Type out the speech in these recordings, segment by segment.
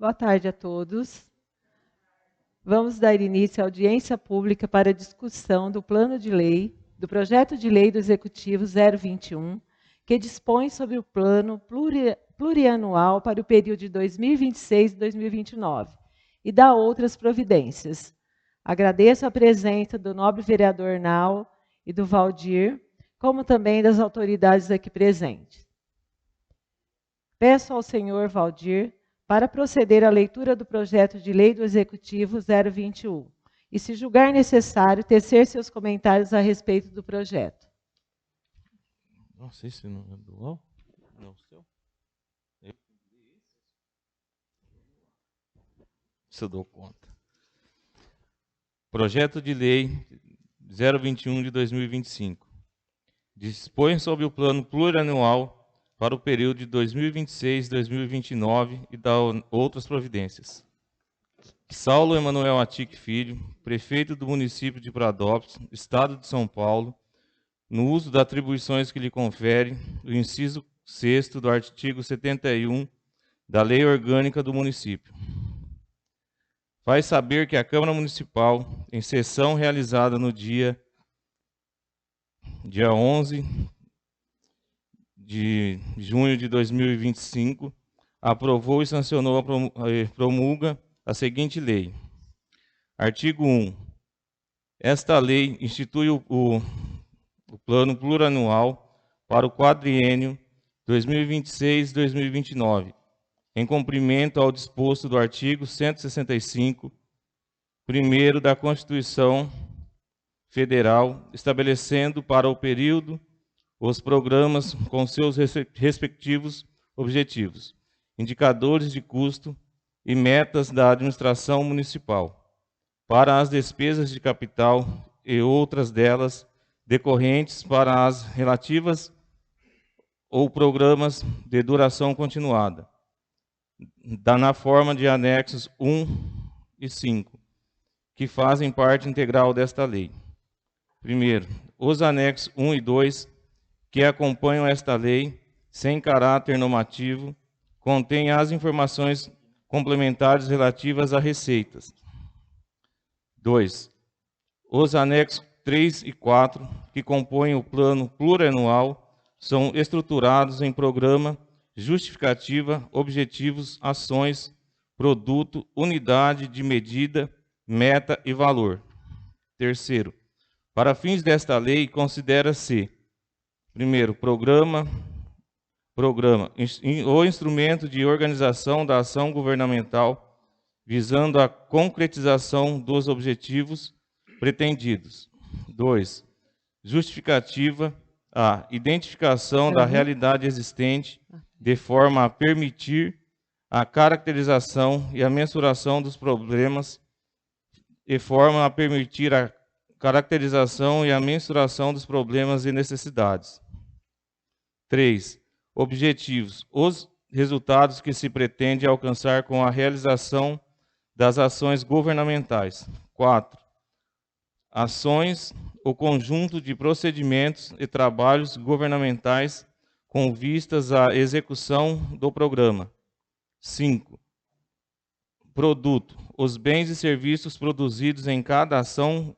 Boa tarde a todos. Vamos dar início à audiência pública para a discussão do plano de lei, do projeto de lei do Executivo 021, que dispõe sobre o plano plurianual para o período de 2026 e 2029, e dá outras providências. Agradeço a presença do nobre vereador Nau e do Valdir, como também das autoridades aqui presentes. Peço ao senhor Valdir para proceder à leitura do projeto de lei do Executivo 021 e, se julgar necessário, tecer seus comentários a respeito do projeto. Não sei se não é do UOL. Não, o seu. Se eu dou conta. Projeto de lei 021 de 2025. Dispõe sobre o plano plurianual para o período de 2026 e 2029 e dá outras providências. Saulo Emanuel Atic Filho, prefeito do município de Pradópolis, Estado de São Paulo, no uso das atribuições que lhe confere o inciso 6º do artigo 71 da Lei Orgânica do Município. Faz saber que a Câmara Municipal, em sessão realizada no dia 11 de junho de 2025, aprovou e sancionou promulga a seguinte lei. Artigo 1. Esta lei institui o plano plurianual para o quadriênio 2026-2029, em cumprimento ao disposto do artigo 165, primeiro da Constituição Federal, estabelecendo para o período os programas com seus respectivos objetivos, indicadores de custo e metas da administração municipal, para as despesas de capital e outras delas decorrentes para as relativas ou programas de duração continuada, na forma de anexos 1 e 5, que fazem parte integral desta lei. Primeiro, os anexos 1 e 2, que acompanham esta lei, sem caráter normativo, contêm as informações complementares relativas a receitas. 2. Os anexos 3 e 4, que compõem o plano plurianual, são estruturados em programa, justificativa, objetivos, ações, produto, unidade de medida, meta e valor. Terceiro, para fins desta lei, considera-se, primeiro, programa, o instrumento de organização da ação governamental, visando a concretização dos objetivos pretendidos. 2. Justificativa, a identificação da realidade existente, de forma a permitir a caracterização e a mensuração dos problemas, de forma a permitir a caracterização e a mensuração dos problemas e necessidades. 3. Objetivos, os resultados que se pretende alcançar com a realização das ações governamentais. 4. Ações, o conjunto de procedimentos e trabalhos governamentais com vistas à execução do programa. 5. Produto, os bens e serviços produzidos em cada ação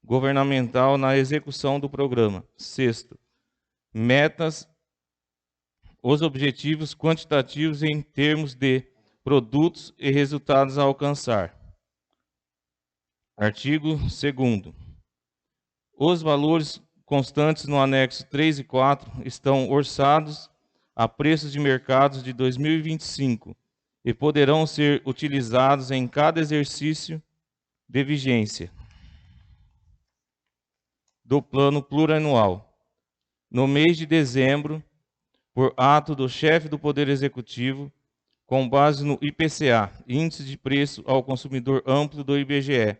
governamental na execução do programa. 6. Metas, os objetivos quantitativos em termos de produtos e resultados a alcançar. Artigo 2º. Os valores constantes no anexo 3 e 4 estão orçados a preços de mercado de 2025 e poderão ser utilizados em cada exercício de vigência do plano plurianual. No mês de dezembro, por ato do chefe do Poder Executivo, com base no IPCA, Índice de Preço ao Consumidor Amplo do IBGE,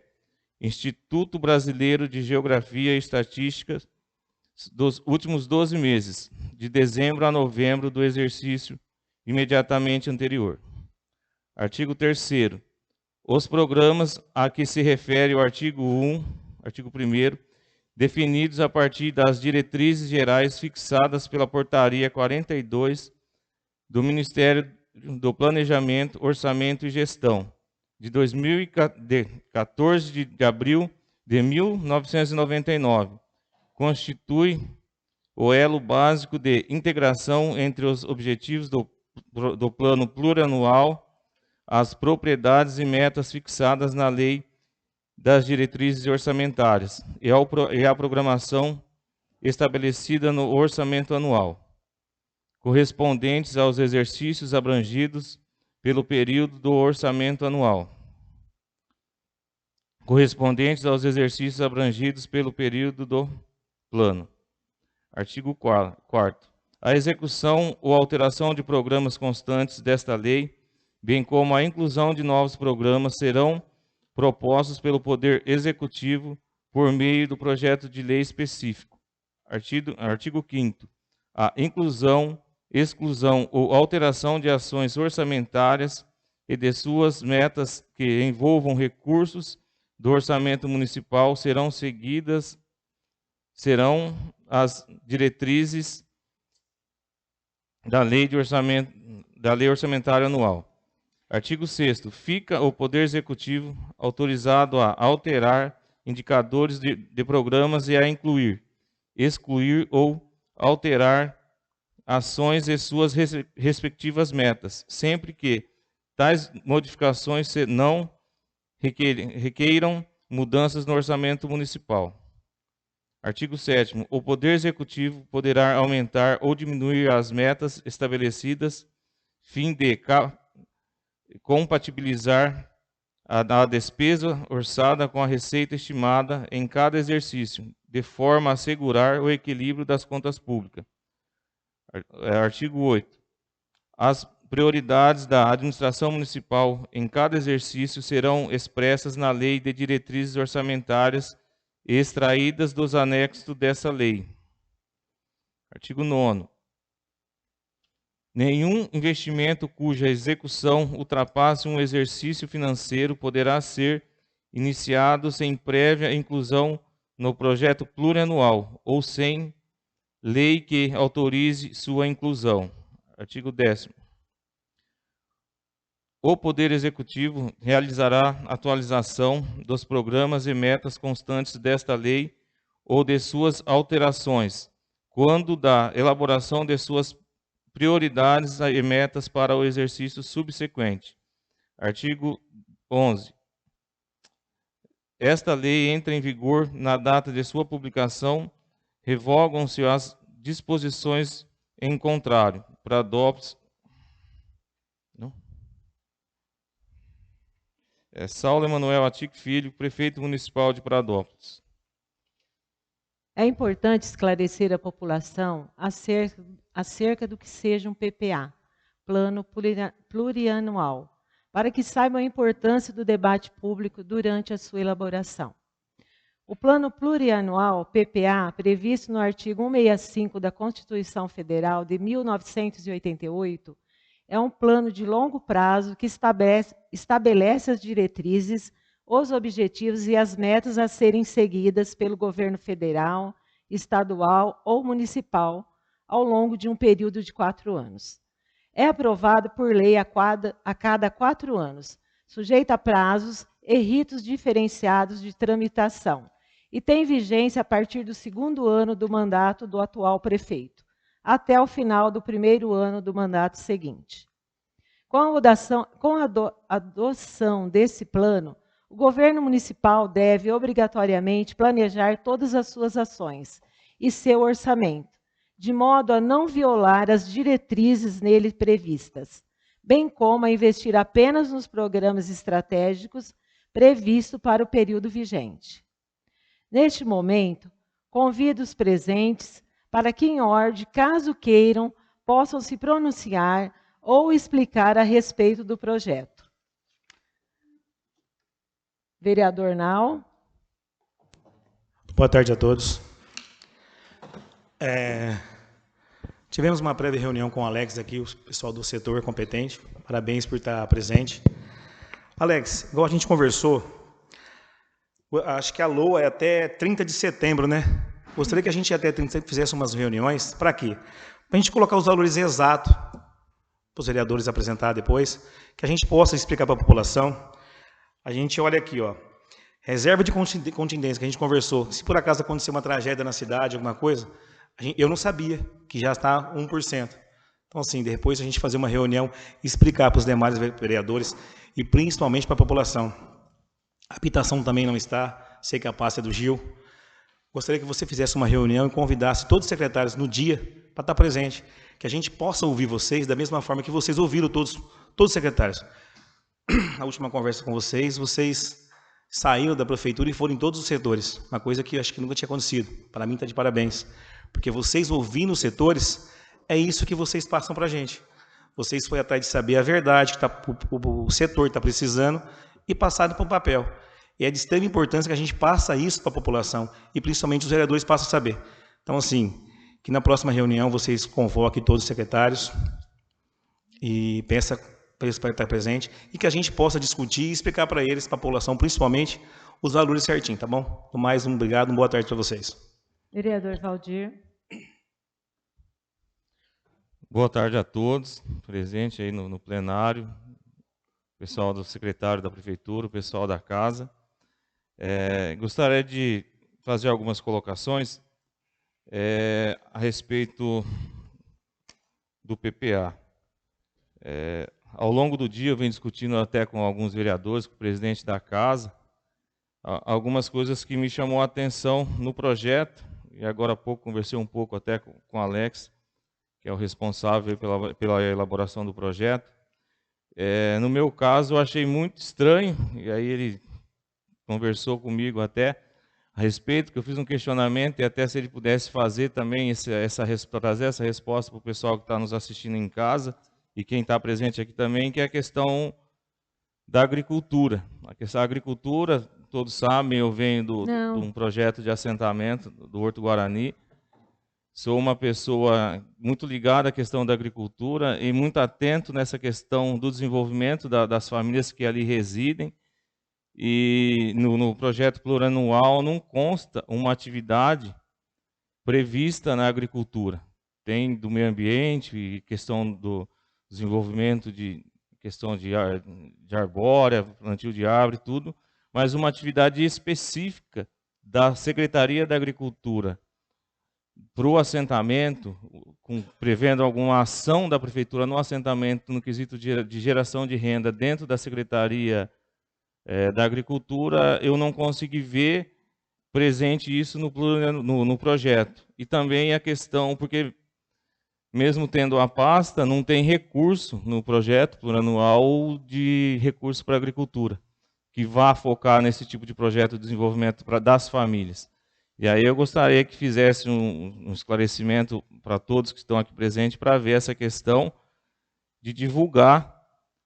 Instituto Brasileiro de Geografia e Estatística, dos últimos 12 meses, de dezembro a novembro do exercício imediatamente anterior. Artigo 3º. Os programas a que se refere o artigo 1º, definidos a partir das diretrizes gerais fixadas pela Portaria 42 do Ministério do Planejamento, Orçamento e Gestão, de 14 de abril de 1999. Constitui o elo básico de integração entre os objetivos do Plano Plurianual, as propriedades e metas fixadas na Lei das Diretrizes Orçamentárias e a programação estabelecida no Orçamento Anual, correspondentes aos exercícios abrangidos pelo período do Orçamento Anual. Correspondentes aos exercícios abrangidos pelo período do Plano. Artigo 4º. A execução ou alteração de programas constantes desta lei, bem como a inclusão de novos programas, serão propostos pelo Poder Executivo por meio do projeto de lei específico. Artigo 5º. A inclusão, exclusão ou alteração de ações orçamentárias e de suas metas que envolvam recursos do orçamento municipal serão as diretrizes da Lei Orçamentária Anual. Artigo 6º. Fica o Poder Executivo autorizado a alterar indicadores de programas e a incluir, excluir ou alterar ações e suas respectivas metas, sempre que tais modificações não requeiram mudanças no orçamento municipal. Artigo 7º. O Poder Executivo poderá aumentar ou diminuir as metas estabelecidas, fim de compatibilizar a despesa orçada com a receita estimada em cada exercício, de forma a assegurar o equilíbrio das contas públicas. Artigo 8º. As prioridades da administração municipal em cada exercício serão expressas na Lei de Diretrizes Orçamentárias e extraídas dos anexos dessa lei. Artigo 9º. Nenhum investimento cuja execução ultrapasse um exercício financeiro poderá ser iniciado sem prévia inclusão no projeto plurianual ou sem lei que autorize sua inclusão. Artigo 10º. O Poder Executivo realizará atualização dos programas e metas constantes desta lei ou de suas alterações, quando da elaboração de suas prioridades e metas para o exercício subsequente. Artigo 11. Esta lei entra em vigor na data de sua publicação, revogam-se as disposições em contrário. Pradópolis. Saulo Emanuel Atic Filho, prefeito municipal de Pradópolis. É importante esclarecer a população acerca do que seja um PPA, Plano Plurianual, para que saibam a importância do debate público durante a sua elaboração. O Plano Plurianual, PPA, previsto no artigo 165 da Constituição Federal de 1988, é um plano de longo prazo que estabelece as diretrizes, os objetivos e as metas a serem seguidas pelo governo federal, estadual ou municipal ao longo de um período de 4 anos. É aprovado por lei a cada 4 anos, sujeito a prazos e ritos diferenciados de tramitação, e tem vigência a partir do 2º ano do mandato do atual prefeito, até o final do 1º ano do mandato seguinte. Com a adoção desse plano, o governo municipal deve obrigatoriamente planejar todas as suas ações e seu orçamento, de modo a não violar as diretrizes nele previstas, bem como a investir apenas nos programas estratégicos previstos para o período vigente. Neste momento, convido os presentes para que, em ordem, caso queiram, possam se pronunciar ou explicar a respeito do projeto. Vereador Nau. Boa tarde a todos. Tivemos uma prévia reunião com o Alex aqui, o pessoal do setor competente. Parabéns por estar presente. Alex, igual a gente conversou, acho que a LOA é até 30 de setembro, né? Gostaria que a gente até 30 de setembro fizesse umas reuniões. Para quê? Para a gente colocar os valores exatos, os vereadores apresentar depois, que a gente possa explicar para a população. A gente olha aqui, ó, reserva de contingência que a gente conversou. Se por acaso acontecer uma tragédia na cidade, alguma coisa, eu não sabia que já está 1%. Então, assim, depois a gente fazer uma reunião, explicar para os demais vereadores e principalmente para a população. A habitação também não está, sei que a pasta é do Gil. Gostaria que você fizesse uma reunião e convidasse todos os secretários no dia para estar presente, que a gente possa ouvir vocês da mesma forma que vocês ouviram todos os secretários. Na última conversa com vocês saíram da prefeitura e foram em todos os setores, uma coisa que eu acho que nunca tinha acontecido. Para mim está de parabéns, porque vocês ouvindo os setores, é isso que vocês passam para a gente. Vocês foram atrás de saber a verdade que o setor está precisando e passaram para o papel. E é de extrema importância que a gente passe isso para a população e principalmente os vereadores passem a saber. Então, assim, que na próxima reunião vocês convoquem todos os secretários e peça para eles estar presente e que a gente possa discutir e explicar para eles, para a população, principalmente, os valores certinho, tá bom? Mais um obrigado, uma boa tarde para vocês. Vereador Valdir. Boa tarde a todos, presente aí no plenário, pessoal do secretário da prefeitura, o pessoal da casa. Gostaria de fazer algumas colocações a respeito do PPA. Ao longo do dia eu venho discutindo até com alguns vereadores, com o presidente da casa, algumas coisas que me chamou a atenção no projeto, e agora há pouco conversei um pouco até com o Alex, que é o responsável pela elaboração do projeto. No meu caso, eu achei muito estranho, e aí ele conversou comigo até a respeito, que eu fiz um questionamento, e até se ele pudesse fazer também, trazer essa resposta para o pessoal que está nos assistindo em casa, e quem está presente aqui também, que é a questão da agricultura. A questão da agricultura, todos sabem, eu venho de um projeto de assentamento do Horto Guarani. Sou uma pessoa muito ligada à questão da agricultura e muito atento nessa questão do desenvolvimento das famílias que ali residem. E no projeto plurianual não consta uma atividade prevista na agricultura. Tem do meio ambiente e questão do desenvolvimento de questão de arbórea, plantio de árvore, tudo, mas uma atividade específica da Secretaria da Agricultura para o assentamento, prevendo alguma ação da prefeitura no assentamento no quesito de geração de renda dentro da Secretaria da Agricultura, eu não consegui ver presente isso no projeto. E também a questão, porque mesmo tendo a pasta, não tem recurso no projeto plurianual de recurso para a agricultura, que vá focar nesse tipo de projeto de desenvolvimento das famílias. E aí eu gostaria que fizesse um esclarecimento para todos que estão aqui presentes, para ver essa questão de divulgar,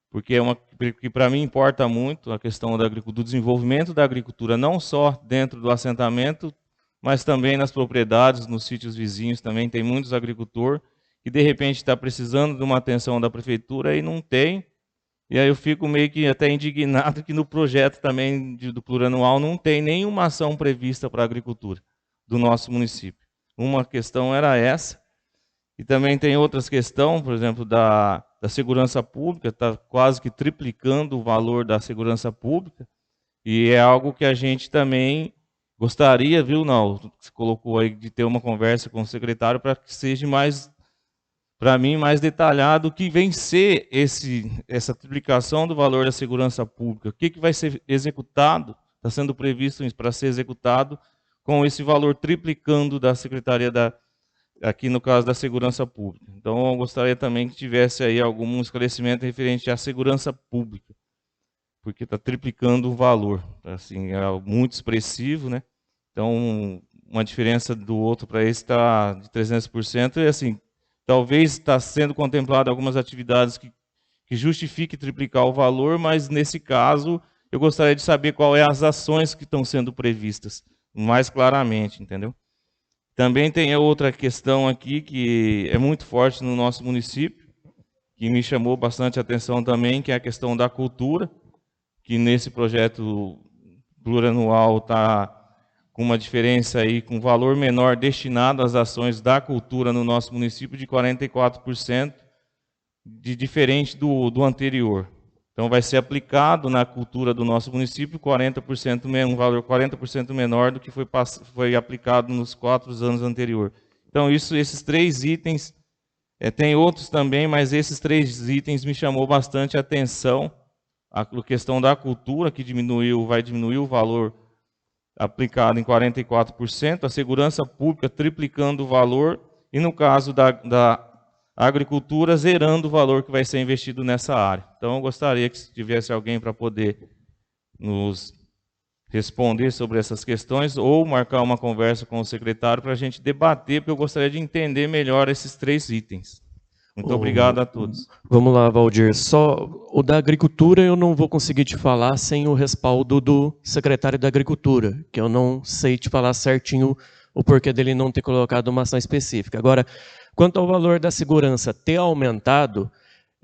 porque para mim importa muito a questão do desenvolvimento da agricultura, não só dentro do assentamento, mas também nas propriedades, nos sítios vizinhos também tem muitos agricultores que de repente está precisando de uma atenção da prefeitura e não tem. E aí eu fico meio que até indignado que no projeto também do plurianual não tem nenhuma ação prevista para a agricultura do nosso município. Uma questão era essa. E também tem outras questões, por exemplo, da segurança pública, está quase que triplicando o valor da segurança pública. E é algo que a gente também gostaria, viu, não, você colocou aí, de ter uma conversa com o secretário para que seja mais, para mim, mais detalhado o que vem ser essa triplicação do valor da segurança pública. O que vai ser executado, está sendo previsto para ser executado com esse valor triplicando da Secretaria aqui no caso da segurança pública. Então eu gostaria também que tivesse aí algum esclarecimento referente à segurança pública, porque está triplicando o valor. Assim, é muito expressivo, né? Então uma diferença do outro para esse está de 300%, e assim, talvez está sendo contemplado algumas atividades que justifiquem triplicar o valor, mas nesse caso eu gostaria de saber qual é as ações que estão sendo previstas, mais claramente, entendeu? Também tem outra questão aqui que é muito forte no nosso município, que me chamou bastante atenção também, que é a questão da cultura, que nesse projeto plurianual está com uma diferença aí, com valor menor destinado às ações da cultura no nosso município de 44%, diferente do anterior. Então, vai ser aplicado na cultura do nosso município 40%, um valor 40% menor do que foi aplicado nos 4 anos anteriores. Então, esses 3 itens, tem outros também, mas esses 3 itens me chamou bastante a atenção. A questão da cultura, que vai diminuir o valor aplicado em 44%, a segurança pública triplicando o valor, e no caso da agricultura, zerando o valor que vai ser investido nessa área. Então, eu gostaria que tivesse alguém para poder nos responder sobre essas questões, ou marcar uma conversa com o secretário para a gente debater, porque eu gostaria de entender melhor esses 3 itens. Muito obrigado a todos. Vamos lá, Valdir. Só o da agricultura eu não vou conseguir te falar sem o respaldo do secretário da Agricultura, que eu não sei te falar certinho o porquê dele não ter colocado uma ação específica. Agora, quanto ao valor da segurança ter aumentado,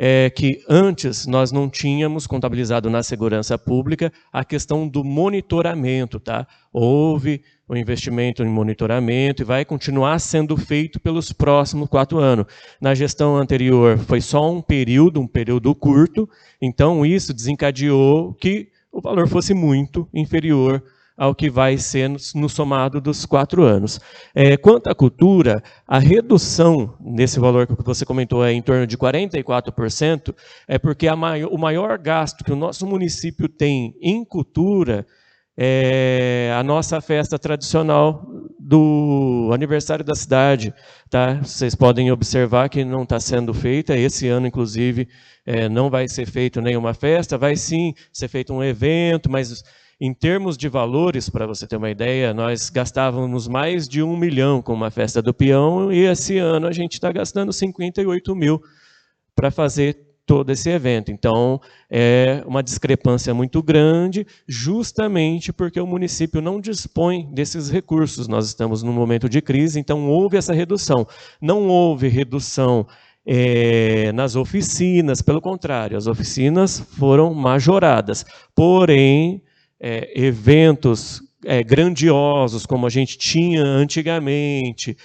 é que antes nós não tínhamos contabilizado na segurança pública a questão do monitoramento, tá? Houve o investimento em monitoramento e vai continuar sendo feito pelos próximos 4 anos. Na gestão anterior foi só um período curto, então isso desencadeou que o valor fosse muito inferior ao que vai ser no somado dos 4 anos. Quanto à cultura, a redução nesse valor que você comentou é em torno de 44%, é porque o maior gasto que o nosso município tem em cultura é a nossa festa tradicional do aniversário da cidade. Tá? Vocês podem observar que não está sendo feita, esse ano, inclusive, não vai ser feita nenhuma festa, vai sim ser feito um evento, mas em termos de valores, para você ter uma ideia, nós gastávamos mais de 1 milhão com uma festa do peão, e esse ano a gente está gastando 58 mil para fazer todo esse evento. Então, é uma discrepância muito grande, justamente porque o município não dispõe desses recursos. Nós estamos num momento de crise, então houve essa redução. Não houve redução nas oficinas, pelo contrário, as oficinas foram majoradas. Porém, eventos grandiosos, como a gente tinha antigamente,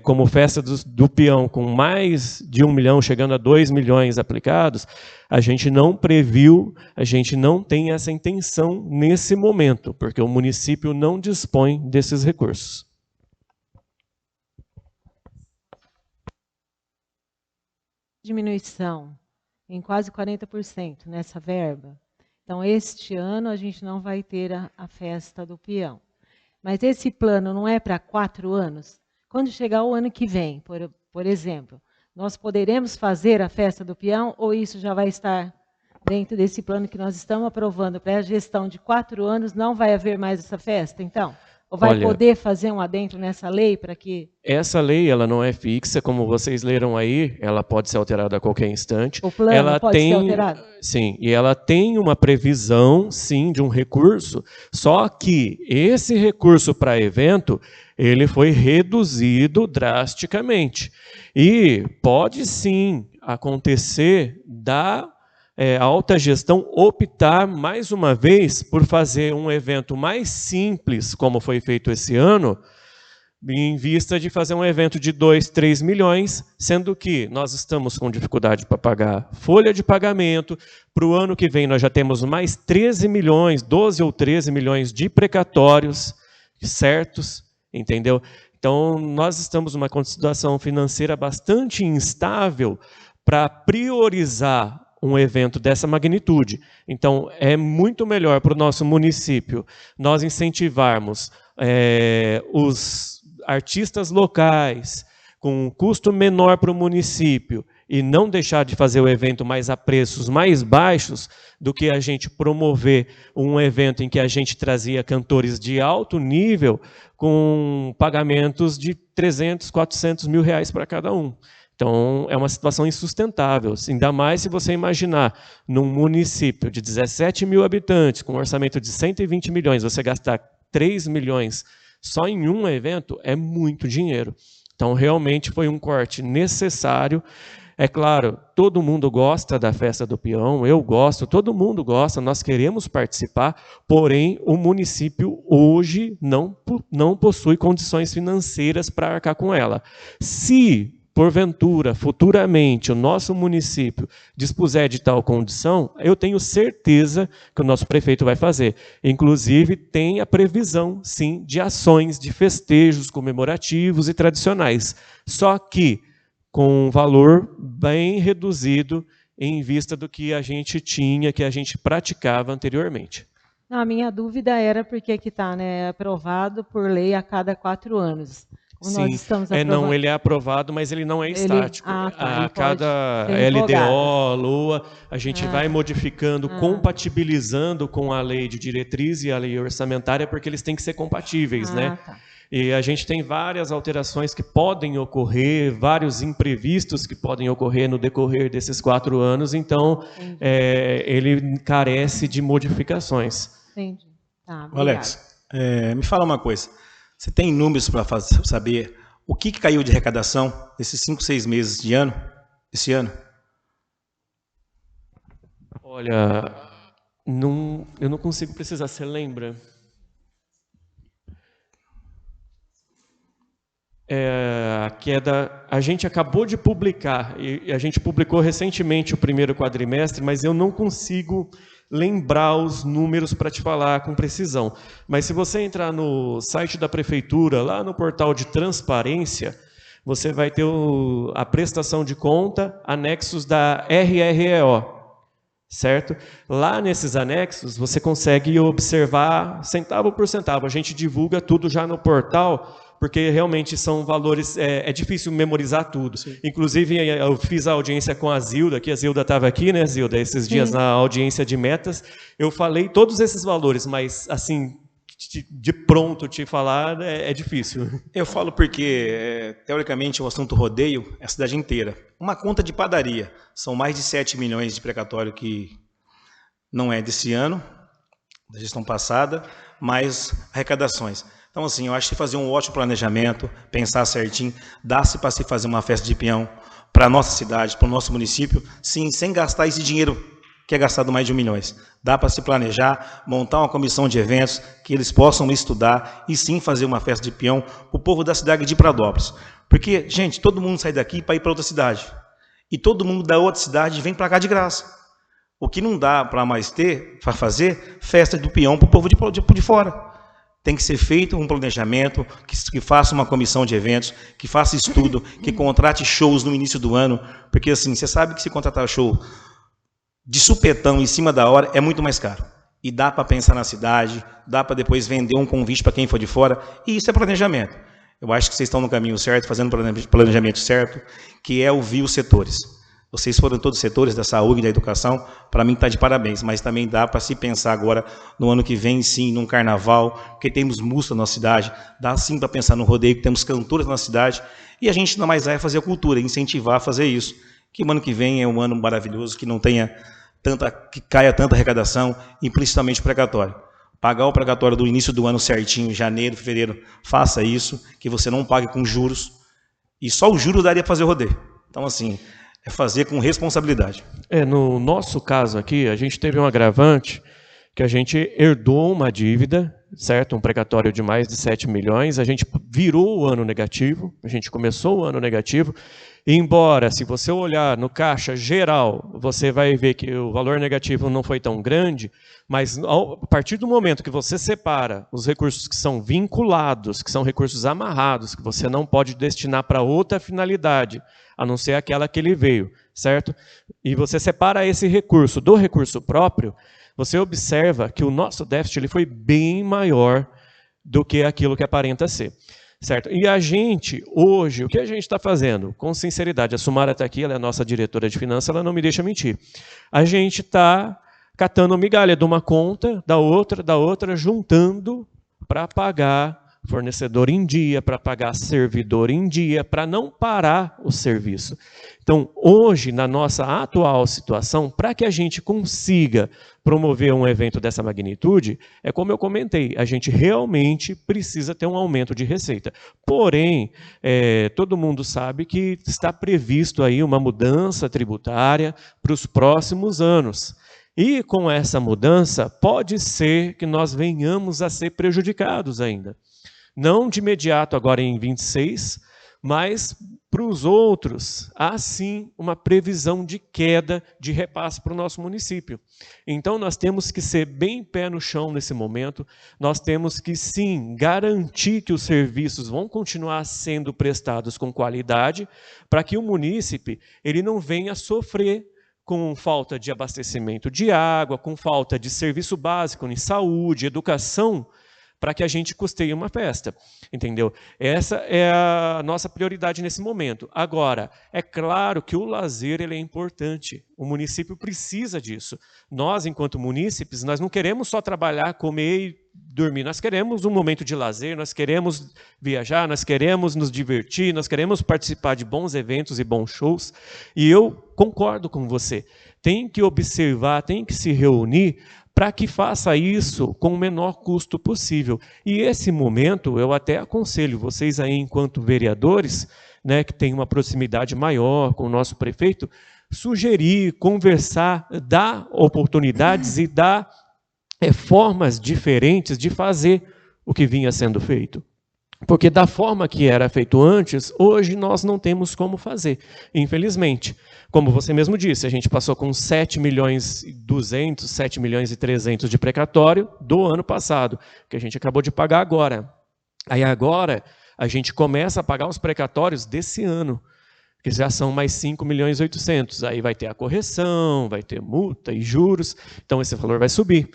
como festa do peão, com mais de 1 milhão, chegando a 2 milhões aplicados, a gente não previu, a gente não tem essa intenção nesse momento, porque o município não dispõe desses recursos. Diminuição em quase 40% nessa verba. Então, este ano a gente não vai ter a festa do peão. Mas esse plano não é para 4 anos? Quando chegar o ano que vem, por exemplo, nós poderemos fazer a festa do peão, ou isso já vai estar dentro desse plano que nós estamos aprovando para a gestão de 4 anos, não vai haver mais essa festa, então? Ou vai poder fazer um adentro nessa lei para que... Essa lei ela não é fixa, como vocês leram aí, ela pode ser alterada a qualquer instante. O plano pode ser alterado? Sim, e ela tem uma previsão, sim, de um recurso, só que esse recurso para evento, ele foi reduzido drasticamente. E pode, sim, acontecer a alta gestão optar, mais uma vez, por fazer um evento mais simples, como foi feito esse ano, em vista de fazer um evento de 2, 3 milhões, sendo que nós estamos com dificuldade para pagar folha de pagamento. Para o ano que vem nós já temos mais 13 milhões, 12 ou 13 milhões de precatórios certos, entendeu? Então, nós estamos numa situação financeira bastante instável para priorizar um evento dessa magnitude. Então, é muito melhor para o nosso município nós incentivarmos os artistas locais com um custo menor para o município e não deixar de fazer o evento mais a preços mais baixos do que a gente promover um evento em que a gente trazia cantores de alto nível com pagamentos de 300, 400 mil reais para cada um. Então, é uma situação insustentável, ainda mais se você imaginar num município de 17 mil habitantes, com um orçamento de 120 milhões, você gastar 3 milhões só em um evento, é muito dinheiro. Então, realmente foi um corte necessário. É claro, todo mundo gosta da festa do peão, eu gosto, todo mundo gosta, nós queremos participar, porém, o município hoje não possui condições financeiras para arcar com ela. Se porventura, futuramente, o nosso município dispuser de tal condição, eu tenho certeza que o nosso prefeito vai fazer. Inclusive, tem a previsão, sim, de ações, de festejos comemorativos e tradicionais. Só que com um valor bem reduzido em vista do que a gente tinha, que a gente praticava anteriormente. Não, a minha dúvida era porque que está, né, aprovado por lei a cada 4 anos. Como nós estamos não, ele é aprovado, mas ele não é estático. Tá, a cada LDO, LOA, a gente vai modificando, compatibilizando com a lei de diretriz e a lei orçamentária, porque eles têm que ser compatíveis, né? Tá. E a gente tem várias alterações que podem ocorrer, vários imprevistos que podem ocorrer no decorrer desses 4 anos, então ele carece de modificações. Entendi. Tá, Alex, me fala uma coisa. Você tem números para saber o que caiu de arrecadação nesses 5, 6 meses de ano, esse ano? Olha, eu não consigo precisar. Você lembra? A queda, a gente acabou de publicar, e a gente publicou recentemente o primeiro quadrimestre, mas eu não consigo lembrar os números para te falar com precisão. Mas se você entrar no site da prefeitura, lá no portal de transparência, você vai ter a prestação de conta, anexos da RREO, certo? Lá nesses anexos você consegue observar centavo por centavo. A gente divulga tudo já no portal, porque realmente são valores, é difícil memorizar tudo. Sim. Inclusive, eu fiz a audiência com a Zilda, que a Zilda estava aqui, né, Zilda, esses dias na audiência de metas. Eu falei todos esses valores, mas, assim, de pronto te falar é difícil. Eu falo porque, teoricamente, o assunto rodeio é a cidade inteira. Uma conta de padaria, são mais de 7 milhões de precatório que não é desse ano, da gestão passada, mais arrecadações. Então, assim, eu acho que fazer um ótimo planejamento, pensar certinho, dá-se para se fazer uma festa de peão para a nossa cidade, para o nosso município, sim, sem gastar esse dinheiro que é gastado mais de 1 milhão. Dá para se planejar, montar uma comissão de eventos, que eles possam estudar e sim fazer uma festa de peão para o povo da cidade de Pradópolis. Porque, gente, todo mundo sai daqui para ir para outra cidade. E todo mundo da outra cidade vem para cá de graça. O que não dá para mais ter, para fazer, festa do peão para o povo de fora. Tem que ser feito um planejamento, que faça uma comissão de eventos, que faça estudo, que contrate shows no início do ano, porque assim, você sabe que se contratar show de supetão em cima da hora é muito mais caro. E dá para pensar na cidade, dá para depois vender um convite para quem for de fora, e isso é planejamento. Eu acho que vocês estão no caminho certo, fazendo o planejamento certo, que é ouvir os setores. Vocês foram todos os setores da saúde e da educação, para mim está de parabéns, mas também dá para se pensar agora no ano que vem, sim, num carnaval, porque temos música na nossa cidade, dá sim para pensar no rodeio, que temos cantores na nossa cidade, e a gente não mais vai fazer a cultura, incentivar a fazer isso. Que o ano que vem é um ano maravilhoso, que não tenha que caia tanta arrecadação, implicitamente precatório. Pagar o precatório do início do ano certinho, janeiro, fevereiro, faça isso, que você não pague com juros, e só o juros daria para fazer o rodeio. Então, assim, é fazer com responsabilidade. No nosso caso aqui, a gente teve um agravante que a gente herdou uma dívida, certo? Um precatório de mais de 7 milhões, a gente virou o ano negativo, a gente começou o ano negativo, e embora, se você olhar no caixa geral, você vai ver que o valor negativo não foi tão grande, mas a partir do momento que você separa os recursos que são vinculados, que são recursos amarrados, que você não pode destinar para outra finalidade, a não ser aquela que ele veio, certo? E você separa esse recurso do recurso próprio, você observa que o nosso déficit ele foi bem maior do que aquilo que aparenta ser. Certo? E a gente, hoje, o que a gente está fazendo? Com sinceridade, a Sumara está aqui, ela é a nossa diretora de finanças, ela não me deixa mentir. A gente está catando migalha de uma conta, da outra, juntando para pagar fornecedor em dia, para pagar servidor em dia, para não parar o serviço. Então, hoje, na nossa atual situação, para que a gente consiga promover um evento dessa magnitude, é como eu comentei, a gente realmente precisa ter um aumento de receita. Porém, todo mundo sabe que está previsto aí uma mudança tributária para os próximos anos. E com essa mudança, pode ser que nós venhamos a ser prejudicados ainda. Não de imediato agora em 26, Mas, para os outros, há sim uma previsão de queda de repasse para o nosso município. Então, nós temos que ser bem pé no chão nesse momento, nós temos que, sim, garantir que os serviços vão continuar sendo prestados com qualidade, para que o munícipe ele não venha sofrer com falta de abastecimento de água, com falta de serviço básico em saúde, educação, para que a gente custeie uma festa, entendeu? Essa é a nossa prioridade nesse momento. Agora, é claro que o lazer ele é importante, o município precisa disso. Nós, enquanto munícipes, nós não queremos só trabalhar, comer e dormir, nós queremos um momento de lazer, nós queremos viajar, nós queremos nos divertir, nós queremos participar de bons eventos e bons shows, e eu concordo com você, tem que observar, tem que se reunir, para que faça isso com o menor custo possível. E esse momento, eu até aconselho vocês aí, enquanto vereadores, né, que têm uma proximidade maior com o nosso prefeito, sugerir, conversar, dar oportunidades e dar formas diferentes de fazer o que vinha sendo feito. Porque da forma que era feito antes, hoje nós não temos como fazer, infelizmente. Como você mesmo disse, a gente passou com 7 milhões e 200, 7 milhões e 300 de precatório do ano passado, que a gente acabou de pagar agora. Aí agora a gente começa a pagar os precatórios desse ano, que já são mais 5 milhões e 800. Aí vai ter a correção, vai ter multa e juros, então esse valor vai subir.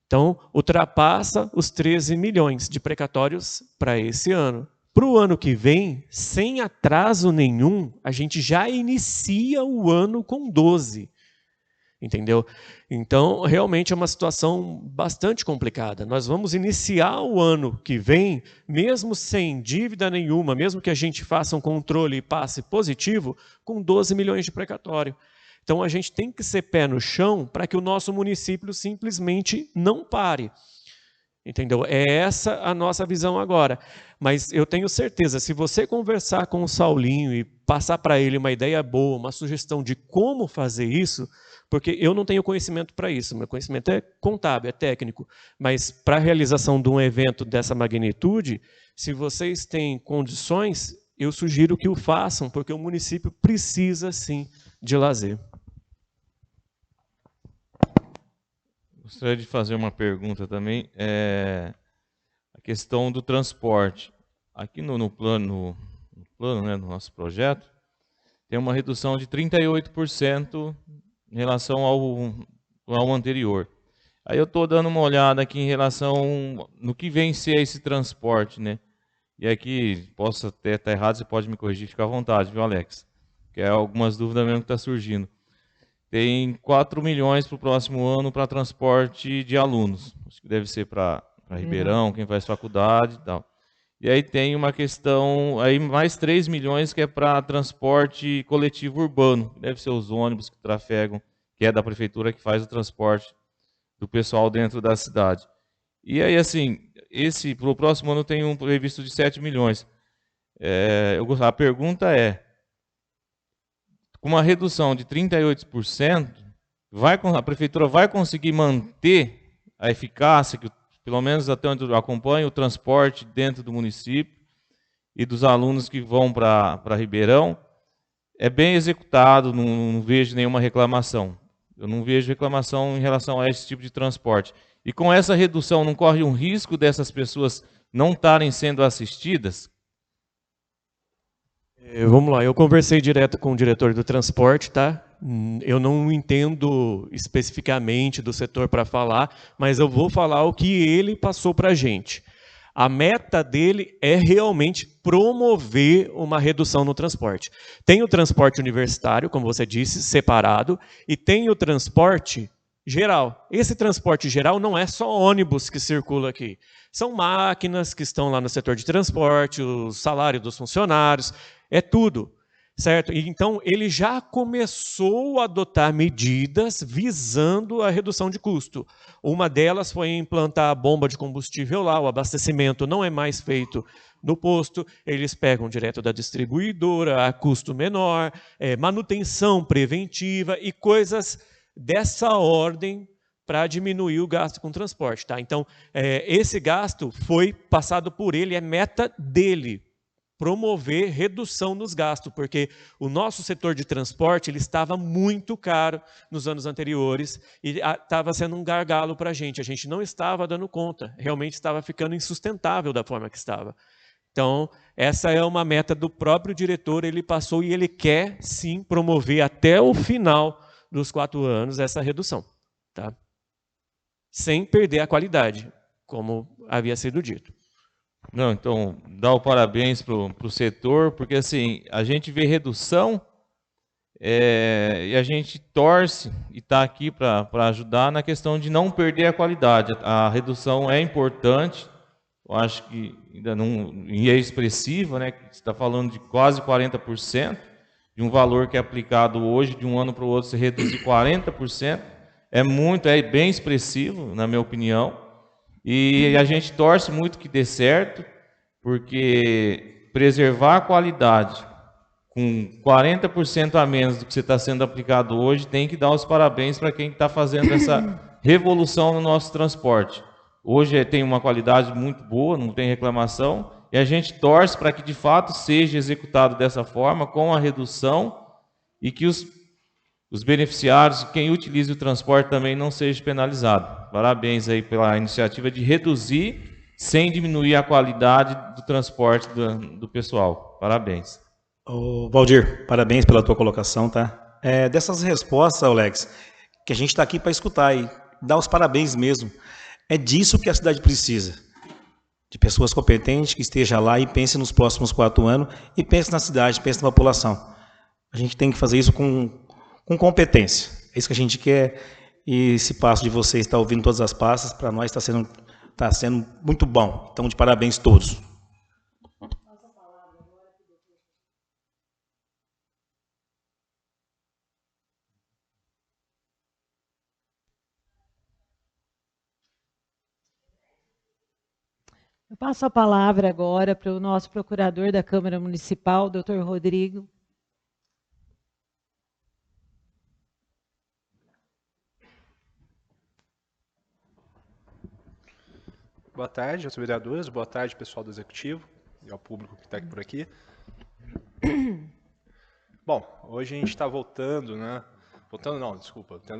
Então, ultrapassa os 13 milhões de precatórios para esse ano. Para o ano que vem, sem atraso nenhum, a gente já inicia o ano com 12. Entendeu? Então, realmente é uma situação bastante complicada. Nós vamos iniciar o ano que vem, mesmo sem dívida nenhuma, mesmo que a gente faça um controle e passe positivo, com 12 milhões de precatório. Então, a gente tem que ser pé no chão para que o nosso município simplesmente não pare. Entendeu? É essa a nossa visão agora. Mas eu tenho certeza, se você conversar com o Saulinho e passar para ele uma ideia boa, uma sugestão de como fazer isso, porque eu não tenho conhecimento para isso, meu conhecimento é contábil, é técnico, mas para a realização de um evento dessa magnitude, se vocês têm condições, eu sugiro que o façam, porque o município precisa, sim, de lazer. Gostaria de fazer uma pergunta também. A questão do transporte. Aqui no plano, né, no nosso projeto, tem uma redução de 38% em relação ao anterior. Aí eu estou dando uma olhada aqui em relação no que vem ser esse transporte, né? E aqui, posso até estar errado, você pode me corrigir, fica à vontade, viu, Alex? Que é algumas dúvidas mesmo que está surgindo. Tem 4 milhões para o próximo ano para transporte de alunos. Acho que deve ser para Ribeirão, quem faz faculdade e tal. E aí tem uma questão, aí mais 3 milhões que é para transporte coletivo urbano. Deve ser os ônibus que trafegam, que é da prefeitura que faz o transporte do pessoal dentro da cidade. E aí, assim, para o próximo ano tem um previsto de 7 milhões. A pergunta é, com uma redução de 38%, a prefeitura vai conseguir manter a eficácia, que pelo menos até onde eu acompanho, o transporte dentro do município e dos alunos que vão para Ribeirão? É bem executado, não vejo nenhuma reclamação. Eu não vejo reclamação em relação a esse tipo de transporte. E com essa redução, não corre um risco dessas pessoas não estarem sendo assistidas? Vamos lá, eu conversei direto com o diretor do transporte, tá? Eu não entendo especificamente do setor para falar, mas eu vou falar o que ele passou para a gente. A meta dele é realmente promover uma redução no transporte. Tem o transporte universitário, como você disse, separado, e tem o transporte geral. Esse transporte geral não é só ônibus que circula aqui. São máquinas que estão lá no setor de transporte, o salário dos funcionários, é tudo, certo? Então, ele já começou a adotar medidas visando a redução de custo. Uma delas foi implantar a bomba de combustível lá, o abastecimento não é mais feito no posto, eles pegam direto da distribuidora, a custo menor, manutenção preventiva e coisas dessa ordem para diminuir o gasto com transporte. Tá? Então, esse gasto foi passado por ele, é meta dele. promover redução nos gastos, porque o nosso setor de transporte ele estava muito caro nos anos anteriores e estava sendo um gargalo para a gente não estava dando conta, realmente estava ficando insustentável da forma que estava. Então, essa é uma meta do próprio diretor, ele passou e ele quer, sim, promover até o final dos 4 anos essa redução, tá? Sem perder a qualidade, como havia sido dito. Não, então, dá o parabéns para o setor, porque assim, a gente vê redução e a gente torce e está aqui para ajudar na questão de não perder a qualidade. A redução é importante, eu acho que ainda não e é expressiva, né? Você está falando de quase 40%, de um valor que é aplicado hoje, de um ano para o outro, se reduzir 40%, é bem expressivo, na minha opinião. E a gente torce muito que dê certo, porque preservar a qualidade com 40% a menos do que está sendo aplicado hoje, tem que dar os parabéns para quem está fazendo essa revolução no nosso transporte. Hoje tem uma qualidade muito boa, não tem reclamação, e a gente torce para que de fato seja executado dessa forma, com a redução, e que os beneficiários, quem utiliza o transporte também não seja penalizado. Parabéns aí pela iniciativa de reduzir sem diminuir a qualidade do transporte do pessoal. Parabéns. Ô, Valdir, parabéns pela tua colocação, tá? Dessas respostas, Alex, que a gente está aqui para escutar e dar os parabéns mesmo. É disso que a cidade precisa. De pessoas competentes que estejam lá e pensem nos próximos 4 anos e pensem na cidade, pensem na população. A gente tem que fazer isso com competência. É isso que a gente quer. E esse passo de vocês estar ouvindo todas as passas, para nós está sendo muito bom. Então, de parabéns todos. Eu passo a palavra agora para o nosso procurador da Câmara Municipal, doutor Rodrigo. Boa tarde aos vereadores, boa tarde pessoal do Executivo e ao público que está por aqui. Bom, hoje a gente está tendo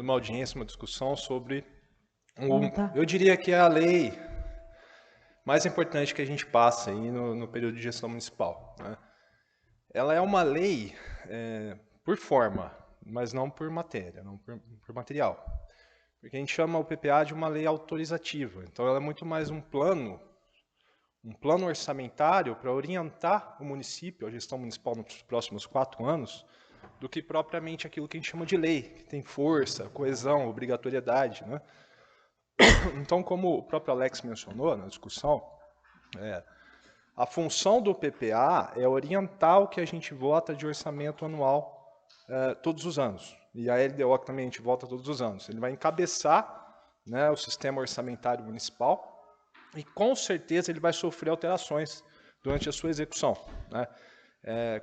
uma audiência, uma discussão sobre, eu diria que é a lei mais importante que a gente passa aí no período de gestão municipal, né? Ela é uma lei por forma, mas não por matéria, não por material. Porque a gente chama o PPA de uma lei autorizativa. Então, ela é muito mais um plano orçamentário para orientar o município, a gestão municipal nos próximos 4 anos, do que propriamente aquilo que a gente chama de lei, que tem força, coesão, obrigatoriedade, né? Então, como o próprio Alex mencionou na discussão, a função do PPA é orientar o que a gente vota de orçamento anual todos os anos. E a LDO também a gente vota todos os anos. Ele vai encabeçar, né, o sistema orçamentário municipal e, com certeza, ele vai sofrer alterações durante a sua execução, né?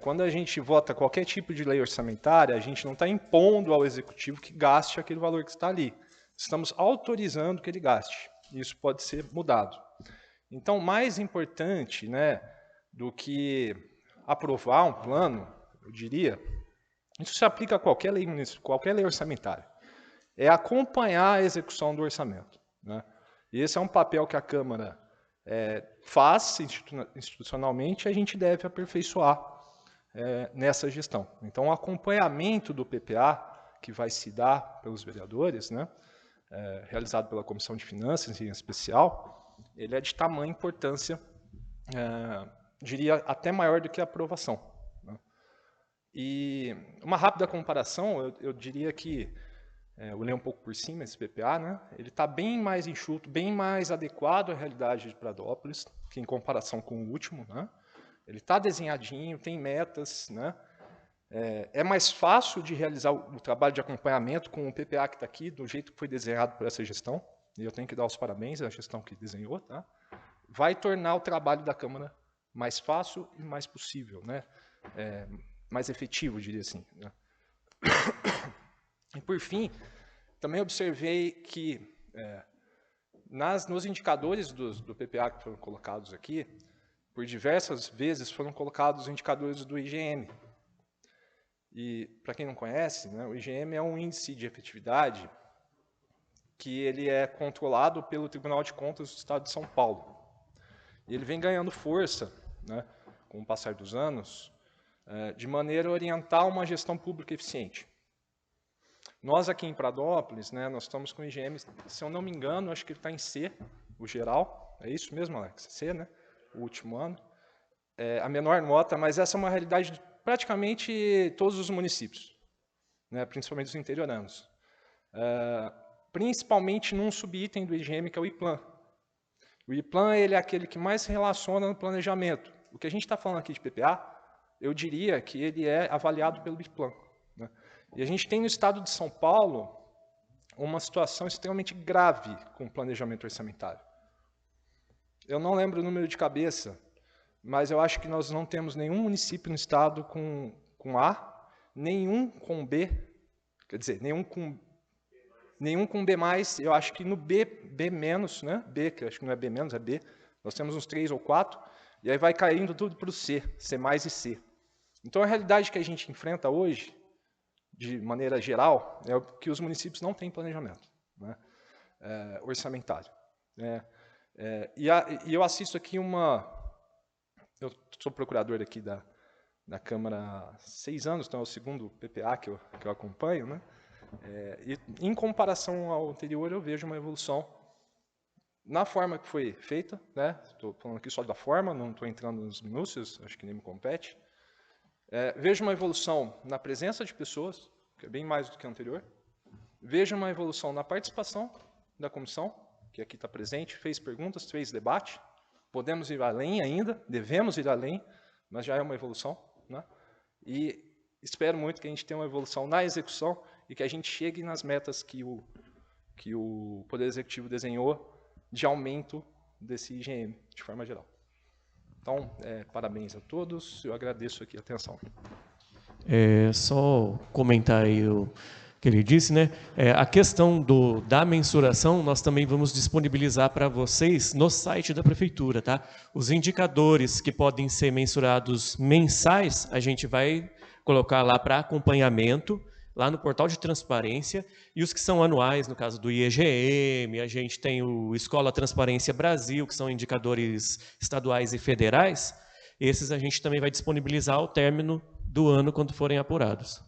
Quando a gente vota qualquer tipo de lei orçamentária, a gente não está impondo ao Executivo que gaste aquele valor que está ali. Estamos autorizando que ele gaste. Isso pode ser mudado. Então, mais importante, né, do que aprovar um plano, eu diria, isso se aplica a qualquer lei orçamentária, é acompanhar a execução do orçamento, né? E esse é um papel que a Câmara faz institucionalmente e a gente deve aperfeiçoar nessa gestão. Então, o acompanhamento do PPA, que vai se dar pelos vereadores, né, realizado pela Comissão de Finanças em especial, ele é de tamanha importância, diria até maior do que a aprovação, né? E uma rápida comparação, eu diria que, eu olhei um pouco por cima esse PPA, né? Ele está bem mais enxuto, bem mais adequado à realidade de Pradópolis, que em comparação com o último, né? Ele está desenhadinho, tem metas, né? É mais fácil de realizar o trabalho de acompanhamento com o PPA que está aqui, do jeito que foi desenhado por essa gestão, e eu tenho que dar os parabéns à gestão que desenhou, tá? Vai tornar o trabalho da Câmara mais fácil e mais possível, né? Mais efetivo, eu diria assim, né? E, por fim, também observei que nos indicadores do PPA que foram colocados aqui, por diversas vezes foram colocados os indicadores do IGM. E, para quem não conhece, né, o IGM é um índice de efetividade que ele é controlado pelo Tribunal de Contas do Estado de São Paulo. E ele vem ganhando força, né, com o passar dos anos, de maneira a orientar uma gestão pública eficiente. Nós aqui em Pradópolis, né, nós estamos com o IGM, se eu não me engano, acho que ele está em C, o geral. É isso mesmo, Alex? C, né? O último ano. A menor nota, mas essa é uma realidade de praticamente todos os municípios, né, principalmente os interioranos. Principalmente num subitem do IGM, que é o IPLAN. O IPLAN ele é aquele que mais se relaciona no planejamento. O que a gente está falando aqui de PPA, eu diria que ele é avaliado pelo IPLAN, né? E a gente tem no estado de São Paulo uma situação extremamente grave com o planejamento orçamentário. Eu não lembro o número de cabeça, mas eu acho que nós não temos nenhum município no estado com A, nenhum com B, quer dizer, nenhum com B+, eu acho que no B menos, né? B, que eu acho que não é B menos, é B, nós temos uns 3 ou 4, e aí vai caindo tudo para o C mais e C. Então a realidade que a gente enfrenta hoje, de maneira geral, é que os municípios não têm planejamento, né, orçamentário. E eu assisto aqui eu sou procurador aqui da Câmara há 6 anos, então é o segundo PPA que eu acompanho, né? E em comparação ao anterior, eu vejo uma evolução na forma que foi feita, né? Estou falando aqui só da forma, não estou entrando nos minúcios, acho que nem me compete. Vejo uma evolução na presença de pessoas, que é bem mais do que a anterior. Vejo uma evolução na participação da comissão, que aqui está presente, fez perguntas, fez debate. Podemos ir além ainda, devemos ir além, mas já é uma evolução, né? E espero muito que a gente tenha uma evolução na execução e que a gente chegue nas metas que o Poder Executivo desenhou de aumento desse IGM, de forma geral. Então, parabéns a todos, eu agradeço aqui a atenção. Só comentar aí o que ele disse, né? A questão da mensuração, nós também vamos disponibilizar para vocês no site da Prefeitura, tá? Os indicadores que podem ser mensurados mensais, a gente vai colocar lá para acompanhamento, lá no portal de transparência, e os que são anuais, no caso do IEGM, a gente tem o Escola Transparência Brasil, que são indicadores estaduais e federais, esses a gente também vai disponibilizar ao término do ano, quando forem apurados.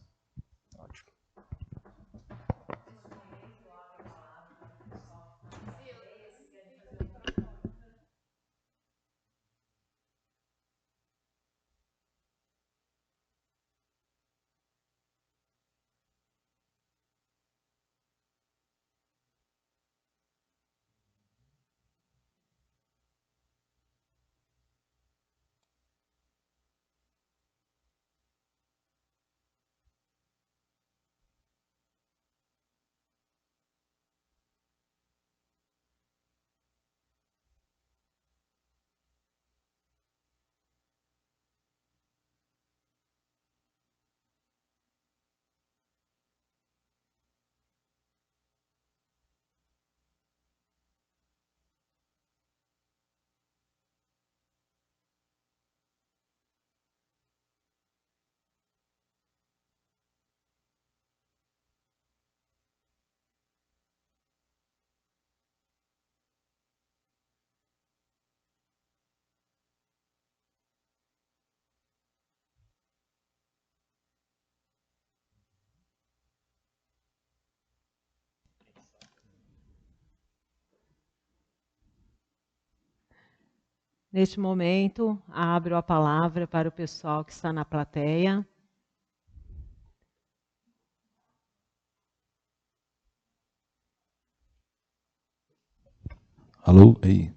Ótimo. Neste momento, abro a palavra para o pessoal que está na plateia. Alô? Aí.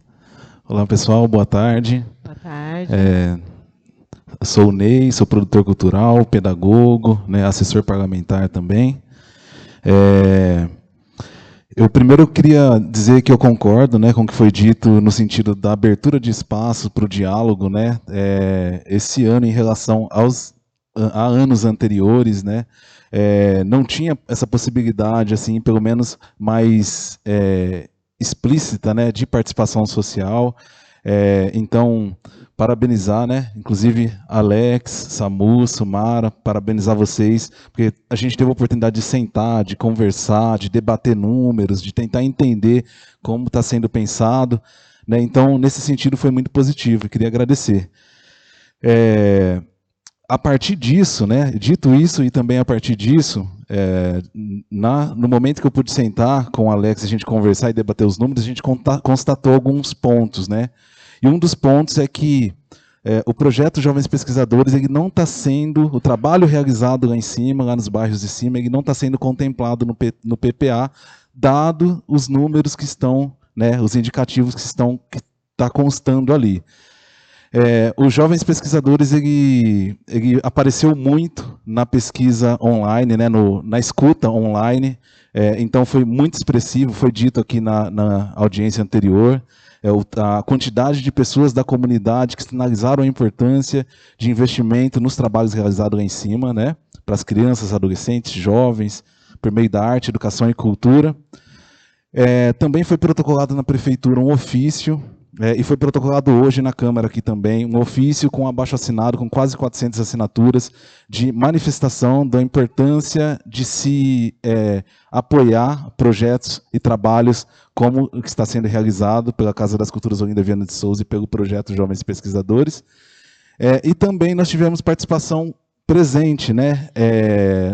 Olá, pessoal, boa tarde. Boa tarde. Sou o Ney, sou produtor cultural, pedagogo, né, assessor parlamentar também. Eu primeiro queria dizer que eu concordo, né, com o que foi dito no sentido da abertura de espaço para o diálogo, né, esse ano em relação a anos anteriores, né, não tinha essa possibilidade, assim, pelo menos mais explícita, né, de participação social. Então, parabenizar, né? Inclusive Alex, Samu, Sumara, parabenizar vocês, porque a gente teve a oportunidade de sentar, de conversar, de debater números, de tentar entender como está sendo pensado, né? Então, nesse sentido, foi muito positivo, e queria agradecer. A partir disso, né? Dito isso e também a partir disso, no momento que eu pude sentar com o Alex, a gente conversar e debater os números, a gente constatou alguns pontos, né? E um dos pontos é que o projeto Jovens Pesquisadores, ele não está sendo, o trabalho realizado lá em cima, lá nos bairros de cima, ele não está sendo contemplado no PPA, dado os números que estão, né, os indicativos que está constando ali. Os Jovens Pesquisadores, ele apareceu muito na pesquisa online, né, na escuta online, então foi muito expressivo, foi dito aqui na audiência anterior, a quantidade de pessoas da comunidade que sinalizaram a importância de investimento nos trabalhos realizados lá em cima, né, para as crianças, adolescentes, jovens, por meio da arte, educação e cultura. Também foi protocolado na prefeitura um ofício, e foi protocolado hoje na Câmara aqui também, um ofício com abaixo-assinado, com quase 400 assinaturas, de manifestação da importância de se apoiar projetos e trabalhos como o que está sendo realizado pela Casa das Culturas Olinda Viana de Souza e pelo projeto Jovens Pesquisadores. E também nós tivemos participação presente, né,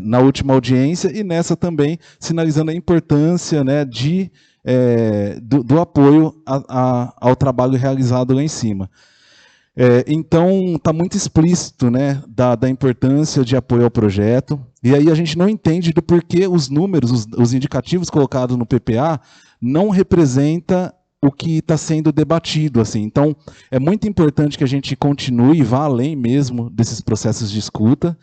na última audiência e nessa também, sinalizando a importância, né, do apoio ao trabalho realizado lá em cima. Então, está muito explícito, né, da importância de apoio ao projeto, e aí a gente não entende do porquê os números, os indicativos colocados no PPA não representa o que está sendo debatido. Assim. Então, é muito importante que a gente continue e vá além mesmo desses processos de escuta,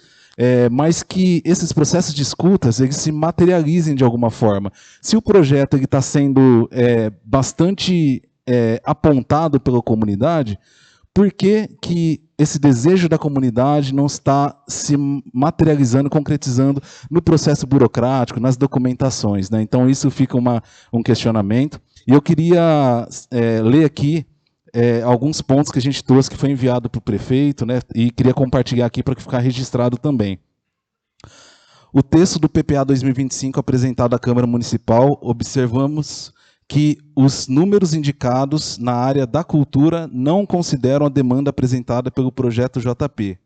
mas que esses processos de escutas eles se materializem de alguma forma. Se o projeto está sendo bastante apontado pela comunidade, por que esse desejo da comunidade não está se materializando, concretizando no processo burocrático, nas documentações, né? Então, isso fica um questionamento. E eu queria ler aqui alguns pontos que a gente trouxe, que foi enviado para o prefeito, né, e queria compartilhar aqui para ficar registrado também. O texto do PPA 2025 apresentado à Câmara Municipal, observamos que os números indicados na área da cultura não consideram a demanda apresentada pelo projeto JP.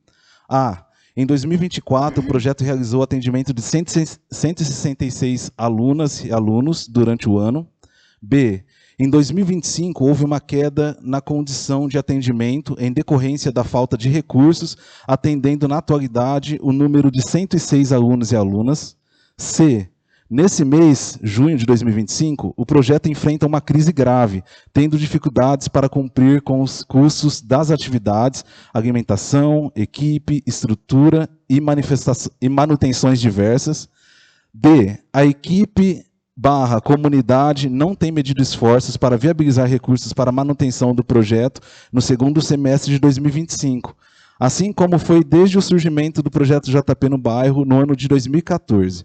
Em 2024, o projeto realizou atendimento de 166 alunas e alunos durante o ano. Em 2025, houve uma queda na condição de atendimento em decorrência da falta de recursos, atendendo na atualidade o número de 106 alunos e alunas. Nesse mês, junho de 2025, o projeto enfrenta uma crise grave, tendo dificuldades para cumprir com os custos das atividades, alimentação, equipe, estrutura e manutenções diversas. A equipe / comunidade não tem medido esforços para viabilizar recursos para a manutenção do projeto no segundo semestre de 2025, assim como foi desde o surgimento do projeto JP no bairro no ano de 2014.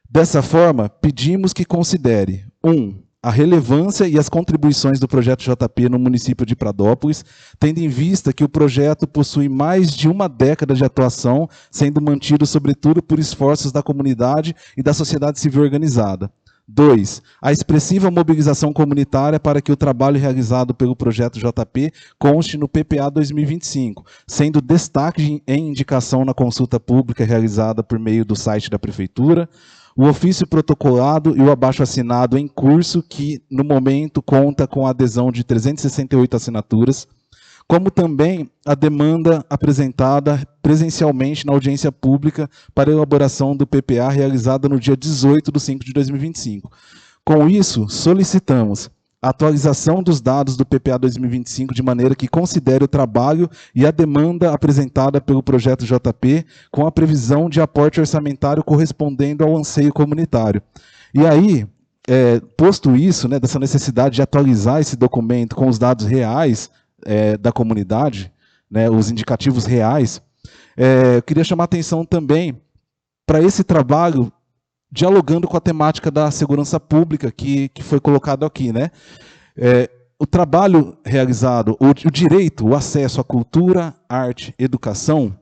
Dessa forma, pedimos que considere: 1. A relevância e as contribuições do projeto JP no município de Pradópolis, tendo em vista que o projeto possui mais de uma década de atuação, sendo mantido, sobretudo, por esforços da comunidade e da sociedade civil organizada. 2. A expressiva mobilização comunitária para que o trabalho realizado pelo projeto JP conste no PPA 2025, sendo destaque em indicação na consulta pública realizada por meio do site da Prefeitura, o ofício protocolado e o abaixo-assinado em curso, que no momento conta com a adesão de 368 assinaturas, como também a demanda apresentada presencialmente na audiência pública para elaboração do PPA realizada no dia 18 de 5 de 2025. Com isso, solicitamos a atualização dos dados do PPA 2025 de maneira que considere o trabalho e a demanda apresentada pelo projeto JP com a previsão de aporte orçamentário correspondendo ao anseio comunitário. E aí, posto isso, né, dessa necessidade de atualizar esse documento com os dados reais da comunidade, né, os indicativos reais, eu queria chamar a atenção também para esse trabalho dialogando com a temática da segurança pública que foi colocado aqui, né? o trabalho realizado, o direito, o acesso à cultura, arte, educação,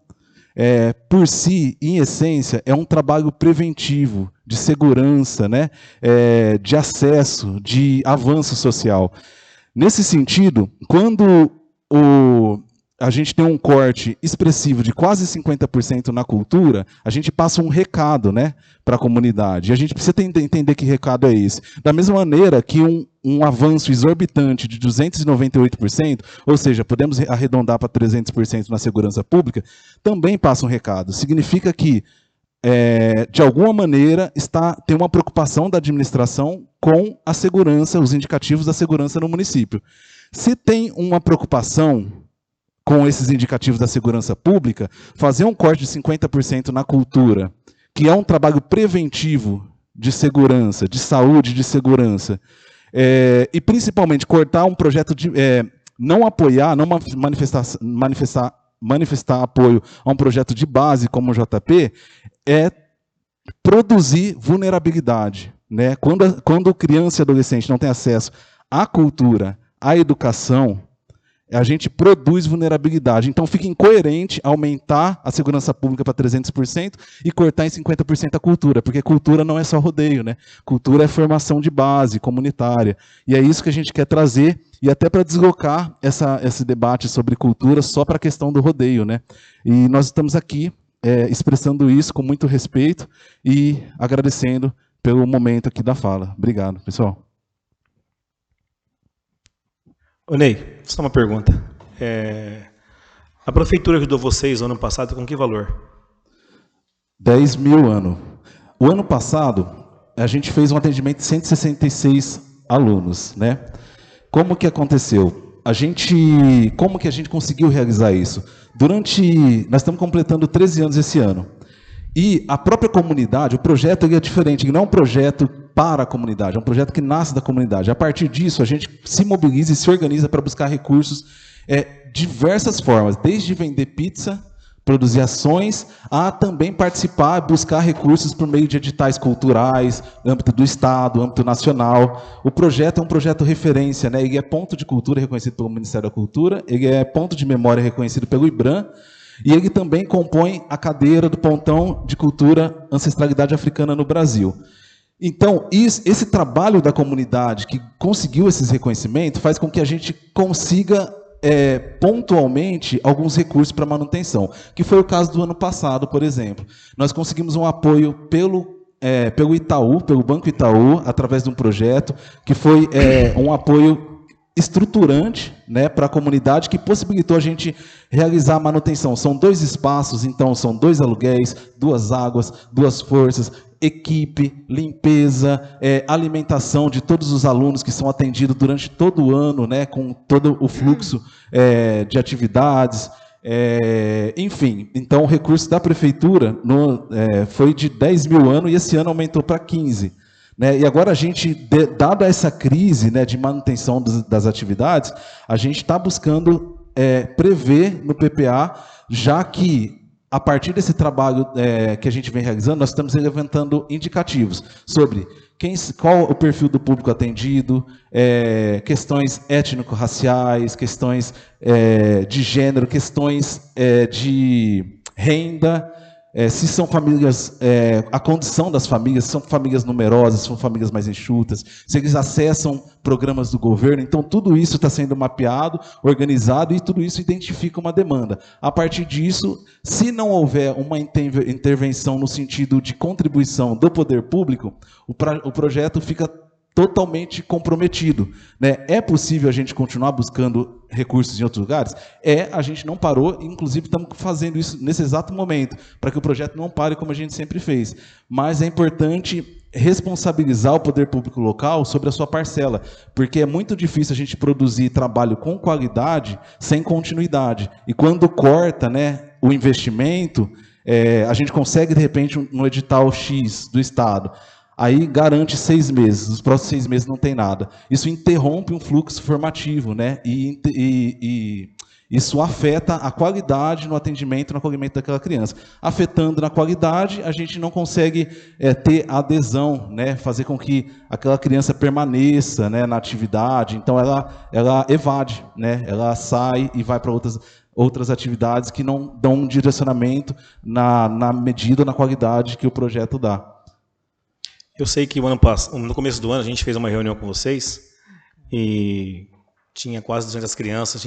por si, em essência, é um trabalho preventivo, de segurança, né? De acesso, de avanço social. Nesse sentido, quando a gente tem um corte expressivo de quase 50% na cultura, a gente passa um recado, né, para a comunidade. E a gente precisa entender que recado é esse. Da mesma maneira que um avanço exorbitante de 298%, ou seja, podemos arredondar para 300% na segurança pública, também passa um recado. Significa que, de alguma maneira, tem uma preocupação da administração com a segurança, os indicativos da segurança no município. Se tem uma preocupação com esses indicativos da segurança pública, fazer um corte de 50% na cultura, que é um trabalho preventivo de segurança, de saúde, de segurança, e principalmente cortar um projeto de não apoiar, não manifestar apoio a um projeto de base como o JP, é produzir vulnerabilidade, né? Quando criança e adolescente não tem acesso à cultura, à educação, a gente produz vulnerabilidade. Então, fica incoerente aumentar a segurança pública para 300% e cortar em 50% a cultura, porque cultura não é só rodeio, né? Cultura é formação de base, comunitária. E é isso que a gente quer trazer, e até para deslocar esse debate sobre cultura só para a questão do rodeio, né? E nós estamos aqui expressando isso com muito respeito e agradecendo pelo momento aqui da fala. Obrigado, pessoal. Ô Ney, só uma pergunta. A prefeitura ajudou vocês no ano passado com que valor? 10 mil ano. O ano passado, a gente fez um atendimento de 166 alunos, né? Como que aconteceu? Como que a gente conseguiu realizar isso? Nós estamos completando 13 anos esse ano. E a própria comunidade, o projeto é diferente, não é um projeto para a comunidade, é um projeto que nasce da comunidade. A partir disso, a gente se mobiliza e se organiza para buscar recursos diversas formas, desde vender pizza, produzir ações, a também participar, buscar recursos por meio de editais culturais, âmbito do Estado, âmbito nacional. O projeto é um projeto referência, né? Ele é ponto de cultura reconhecido pelo Ministério da Cultura, ele é ponto de memória reconhecido pelo IBRAM, e ele também compõe a cadeira do Pontão de Cultura Ancestralidade Africana no Brasil. Então, esse trabalho da comunidade que conseguiu esses reconhecimentos faz com que a gente consiga, pontualmente, alguns recursos para manutenção, que foi o caso do ano passado, por exemplo. Nós conseguimos um apoio pelo Itaú, pelo Banco Itaú, através de um projeto, que foi um apoio estruturante, né, para a comunidade, que possibilitou a gente realizar a manutenção. São 2 espaços, então são 2 aluguéis, 2 águas, 2 forças, equipe, limpeza, alimentação de todos os alunos que são atendidos durante todo o ano, né, com todo o fluxo de atividades. Enfim, então o recurso da prefeitura foi de 10 mil ano e esse ano aumentou para 15. Né? E agora a gente, dada essa crise, né, de manutenção das atividades, a gente está buscando prever no PPA, já que a partir desse trabalho que a gente vem realizando, nós estamos levantando indicativos sobre qual o perfil do público atendido, questões étnico-raciais, questões de gênero, questões de renda, se são famílias, a condição das famílias, se são famílias numerosas, se são famílias mais enxutas, se eles acessam programas do governo. Então, tudo isso está sendo mapeado, organizado, e tudo isso identifica uma demanda. A partir disso, se não houver uma intervenção no sentido de contribuição do poder público, o projeto fica totalmente comprometido, né? É possível a gente continuar buscando recursos em outros lugares? A gente não parou, inclusive estamos fazendo isso nesse exato momento, para que o projeto não pare como a gente sempre fez. Mas é importante responsabilizar o poder público local sobre a sua parcela, porque é muito difícil a gente produzir trabalho com qualidade sem continuidade. E quando corta, né, o investimento, a gente consegue, de repente, no edital X do Estado, aí garante 6 meses, os próximos 6 meses não tem nada. Isso interrompe um fluxo formativo, né? E isso afeta a qualidade no atendimento, no acolhimento daquela criança. Afetando na qualidade, a gente não consegue ter adesão, né, fazer com que aquela criança permaneça, né, na atividade. Então, ela evade, né, ela sai e vai para outras atividades que não dão um direcionamento na medida, na qualidade que o projeto dá. Eu sei que no começo do ano a gente fez uma reunião com vocês e tinha quase 200 crianças.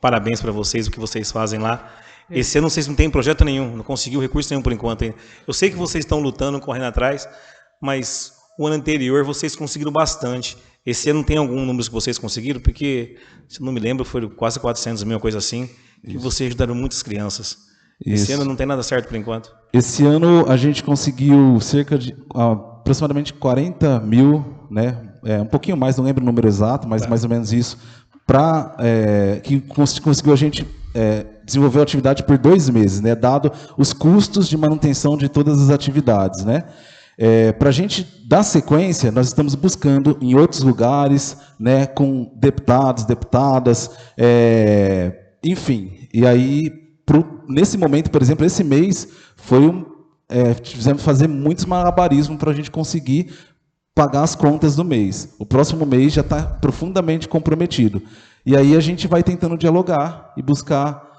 Parabéns para vocês, o que vocês fazem lá. Esse ano vocês não têm projeto nenhum, não conseguiu recurso nenhum por enquanto ainda. Eu sei que vocês estão lutando, correndo atrás, mas o ano anterior vocês conseguiram bastante. Esse ano tem algum número que vocês conseguiram? Porque, se eu não me lembro, foi quase 400 mil, coisa assim, que vocês ajudaram muitas crianças. Isso. Esse ano não tem nada certo por enquanto. Esse ano a gente conseguiu cerca de aproximadamente 40 mil, né? Um pouquinho mais, não lembro o número exato, mas mais ou menos isso, que conseguiu a gente desenvolver a atividade por 2 meses, né? Dado os custos de manutenção de todas as atividades, né? Para a gente dar sequência, nós estamos buscando em outros lugares, né, com deputados, deputadas, enfim. E aí, nesse momento, por exemplo, esse mês, fizemos fazer muitos malabarismos para a gente conseguir pagar as contas do mês. O próximo mês já está profundamente comprometido. E aí a gente vai tentando dialogar e buscar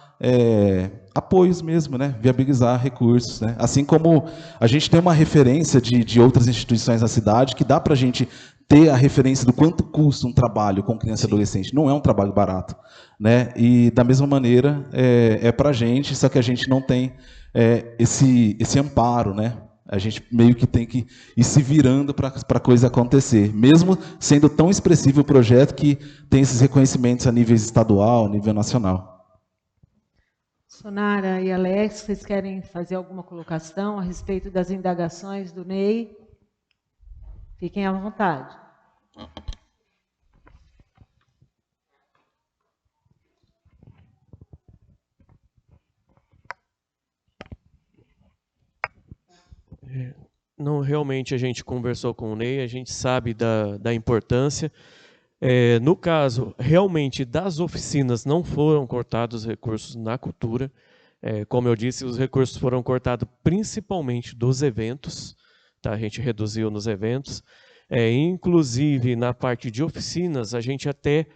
apoios mesmo, né? Viabilizar recursos, né? Assim como a gente tem uma referência de outras instituições na cidade que dá para a gente ter a referência do quanto custa um trabalho com criança e adolescente. Não é um trabalho barato, né? E da mesma maneira para a gente, só que a gente não tem esse amparo, né? A gente meio que tem que ir se virando para a coisa acontecer, mesmo sendo tão expressivo o projeto que tem esses reconhecimentos a nível estadual, a nível nacional. Sonara e Alex, vocês querem fazer alguma colocação a respeito das indagações do Ney? Fiquem à vontade. Não, realmente a gente conversou com o Ney, a gente sabe da importância. No caso, realmente, das oficinas não foram cortados recursos na cultura. Como eu disse, os recursos foram cortados principalmente dos eventos. Tá? A gente reduziu nos eventos. Inclusive, na parte de oficinas, a gente até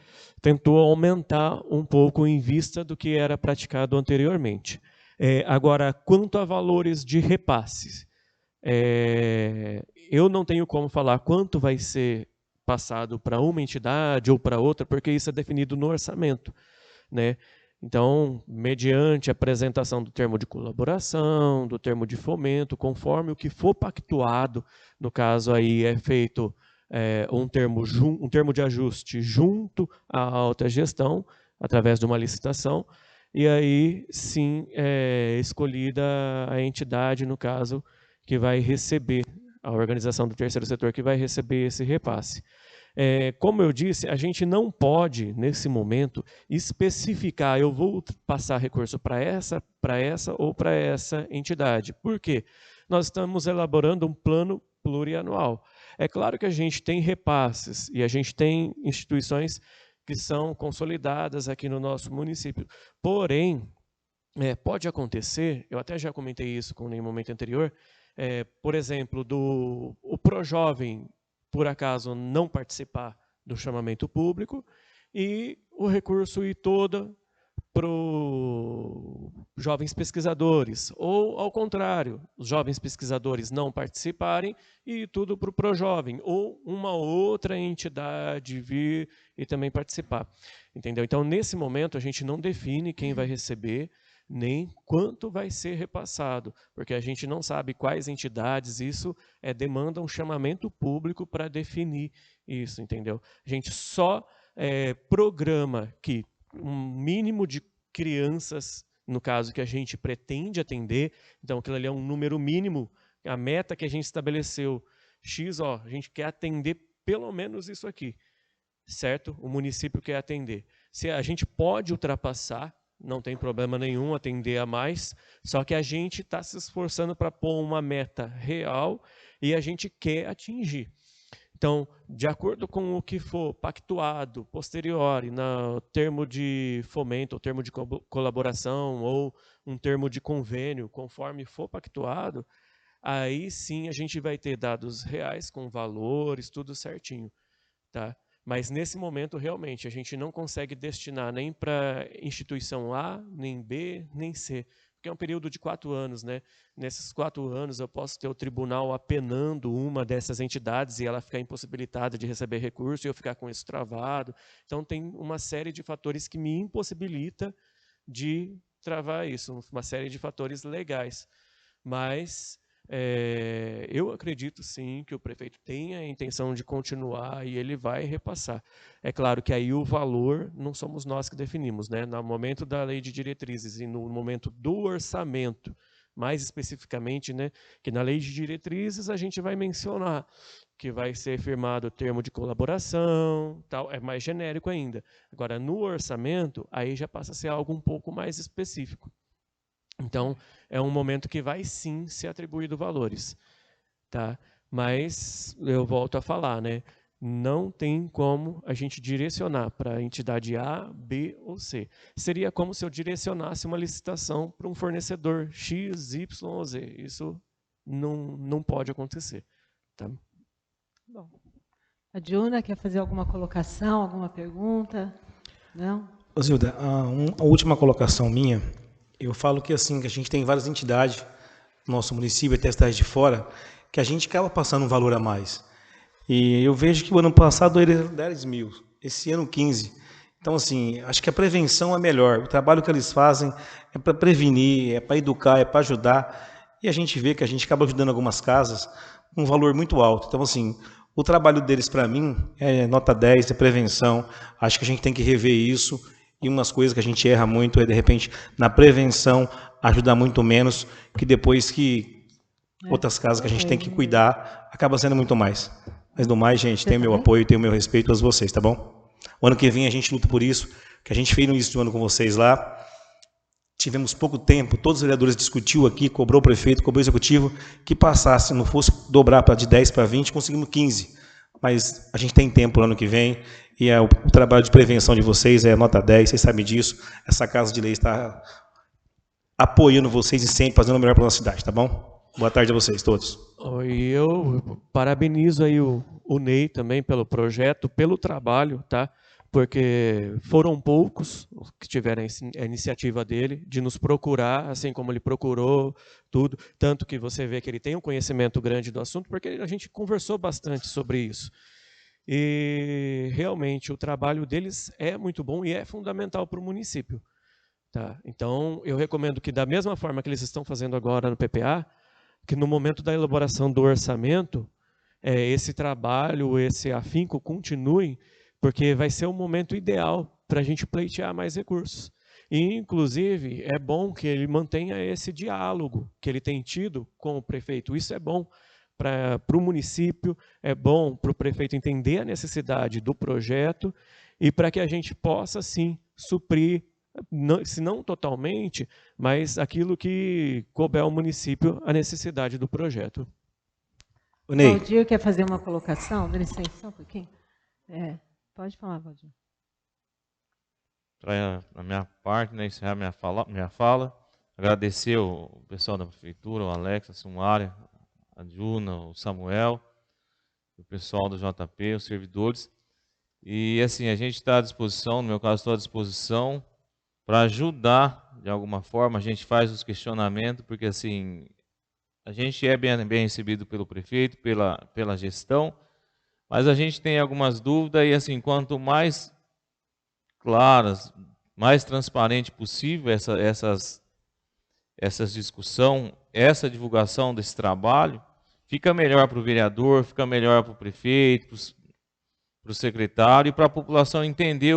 tentou aumentar um pouco em vista do que era praticado anteriormente. Agora, quanto a valores de repasses, eu não tenho como falar quanto vai ser passado para uma entidade ou para outra, porque isso é definido no orçamento, né? Então, mediante a apresentação do termo de colaboração, do termo de fomento, conforme o que for pactuado, no caso aí é feito um termo de ajuste junto à alta gestão, através de uma licitação, e aí sim é escolhida a entidade, no caso, que vai receber, a organização do terceiro setor que vai receber esse repasse. Como eu disse, a gente não pode, nesse momento, especificar, eu vou passar recurso para essa ou para essa entidade. Por quê? Nós estamos elaborando um plano plurianual. É claro que a gente tem repasses e a gente tem instituições que são consolidadas aqui no nosso município. Porém, pode acontecer, eu até já comentei isso no momento anterior, por exemplo, o ProJovem, por acaso, não participar do chamamento público e o recurso ir todo para os jovens pesquisadores, ou, ao contrário, os jovens pesquisadores não participarem e tudo para o ProJovem, ou uma outra entidade vir e também participar. Entendeu? Então, nesse momento, a gente não define quem vai receber, nem quanto vai ser repassado, porque a gente não sabe quais entidades, isso demanda um chamamento público para definir isso, entendeu? A gente só programa que um mínimo de crianças, no caso que a gente pretende atender, então aquilo ali é um número mínimo, a meta que a gente estabeleceu, X, a gente quer atender pelo menos isso aqui, certo? O município quer atender. Se a gente pode ultrapassar, não tem problema nenhum atender a mais, só que a gente está se esforçando para pôr uma meta real e a gente quer atingir. Então, de acordo com o que for pactuado posteriori, no termo de fomento, ou termo de colaboração, ou um termo de convênio, conforme for pactuado, aí sim a gente vai ter dados reais, com valores, tudo certinho. Tá? Mas nesse momento, realmente, a gente não consegue destinar nem para instituição A, nem B, nem C. Porque é um período de 4 anos, né? Nesses 4 anos, eu posso ter o tribunal apenando uma dessas entidades e ela ficar impossibilitada de receber recurso e eu ficar com isso travado. Então, tem uma série de fatores que me impossibilita de travar isso, uma série de fatores legais. Mas eu acredito, sim, que o prefeito tem a intenção de continuar e ele vai repassar. É claro que aí o valor não somos nós que definimos, né? No momento da lei de diretrizes e no momento do orçamento, mais especificamente, né, que na lei de diretrizes a gente vai mencionar que vai ser firmado o termo de colaboração, tal, é mais genérico ainda. Agora, no orçamento, aí já passa a ser algo um pouco mais específico. Então, é um momento que vai sim ser atribuído valores. Tá? Mas, eu volto a falar, né? Não tem como a gente direcionar para a entidade A, B ou C. Seria como se eu direcionasse uma licitação para um fornecedor X, Y ou Z. Isso não pode acontecer. Tá? Bom. A Juna quer fazer alguma colocação, alguma pergunta? Não? Zilda, a última colocação minha, eu falo que assim, que a gente tem várias entidades no nosso município, até cidades de fora, que a gente acaba passando um valor a mais. E eu vejo que o ano passado era 10 mil, esse ano 15. Então, assim, acho que a prevenção é melhor. O trabalho que eles fazem é para prevenir, é para educar, é para ajudar. E a gente vê que a gente acaba ajudando algumas casas com um valor muito alto. Então, assim, o trabalho deles, para mim, é nota 10, é prevenção. Acho que a gente tem que rever isso. E umas coisas que a gente erra muito é, de repente, na prevenção, ajudar muito menos, que depois que outras casas que a gente tem que cuidar, acaba sendo muito mais. Mas do mais, gente, tem o meu apoio, tem o meu respeito a todos vocês, tá bom? O ano que vem a gente luta por isso, que a gente fez no início do ano com vocês lá. Tivemos pouco tempo, todos os vereadores discutiu aqui, cobrou o prefeito, cobrou o executivo, que passasse, não fosse dobrar de 10 para 20, conseguimos 15. Mas a gente tem tempo no ano que vem, e o trabalho de prevenção de vocês é nota 10, vocês sabem disso. Essa Casa de Lei está apoiando vocês e sempre fazendo o melhor para a nossa cidade, tá bom? Boa tarde a vocês todos. E eu parabenizo aí o Ney também pelo projeto, pelo trabalho, tá? Porque foram poucos que tiveram a iniciativa dele de nos procurar, assim como ele procurou tudo, tanto que você vê que ele tem um conhecimento grande do assunto, porque a gente conversou bastante sobre isso. E realmente o trabalho deles é muito bom e é fundamental para o município. Tá? Então, eu recomendo que, da mesma forma que eles estão fazendo agora no PPA, que no momento da elaboração do orçamento, esse trabalho, esse afinco continue, porque vai ser o momento ideal para a gente pleitear mais recursos. E, inclusive, é bom que ele mantenha esse diálogo que ele tem tido com o prefeito. Isso é bom para o município, é bom para o prefeito entender a necessidade do projeto e para que a gente possa, sim, suprir, se não totalmente, mas aquilo que couber ao município a necessidade do projeto. O Valdir quer fazer uma colocação? Dá licença só um pouquinho. Pode falar, Valdir. Para a minha parte, né, encerrar minha fala, agradecer o pessoal da prefeitura, o Alex, a Sumária, a Juna, o Samuel, o pessoal do JP, os servidores. E assim, a gente está à disposição, no meu caso estou à disposição para ajudar de alguma forma. A gente faz os questionamentos, porque assim, a gente é bem recebido pelo prefeito, pela gestão, mas a gente tem algumas dúvidas e assim, quanto mais claras, mais transparente possível essas discussões, essa divulgação desse trabalho, fica melhor para o vereador, fica melhor para o prefeito, para o secretário e para a população entender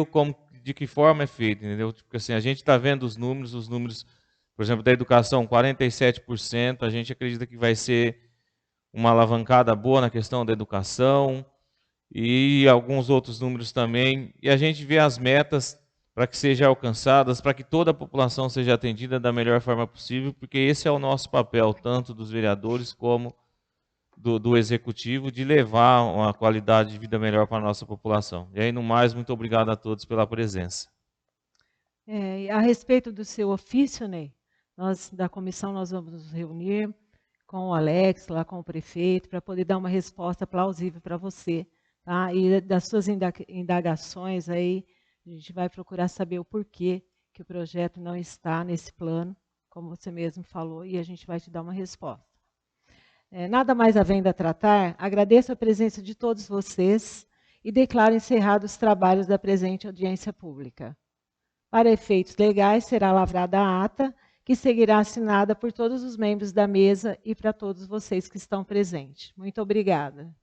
de que forma é feito, entendeu? Porque assim, a gente está vendo os números, por exemplo, da educação, 47%, a gente acredita que vai ser uma alavancada boa na questão da educação e alguns outros números também, e a gente vê as metas para que sejam alcançadas, para que toda a população seja atendida da melhor forma possível, porque esse é o nosso papel, tanto dos vereadores como do Executivo de levar uma qualidade de vida melhor para a nossa população. E aí, no mais, muito obrigado a todos pela presença. A respeito do seu ofício, Ney, nós da comissão nós vamos nos reunir com o Alex, lá com o prefeito, para poder dar uma resposta plausível para você. Tá? E das suas indagações aí, a gente vai procurar saber o porquê que o projeto não está nesse plano, como você mesmo falou, e a gente vai te dar uma resposta. Nada mais havendo a tratar, agradeço a presença de todos vocês e declaro encerrados os trabalhos da presente audiência pública. Para efeitos legais, será lavrada a ata, que seguirá assinada por todos os membros da mesa e para todos vocês que estão presentes. Muito obrigada.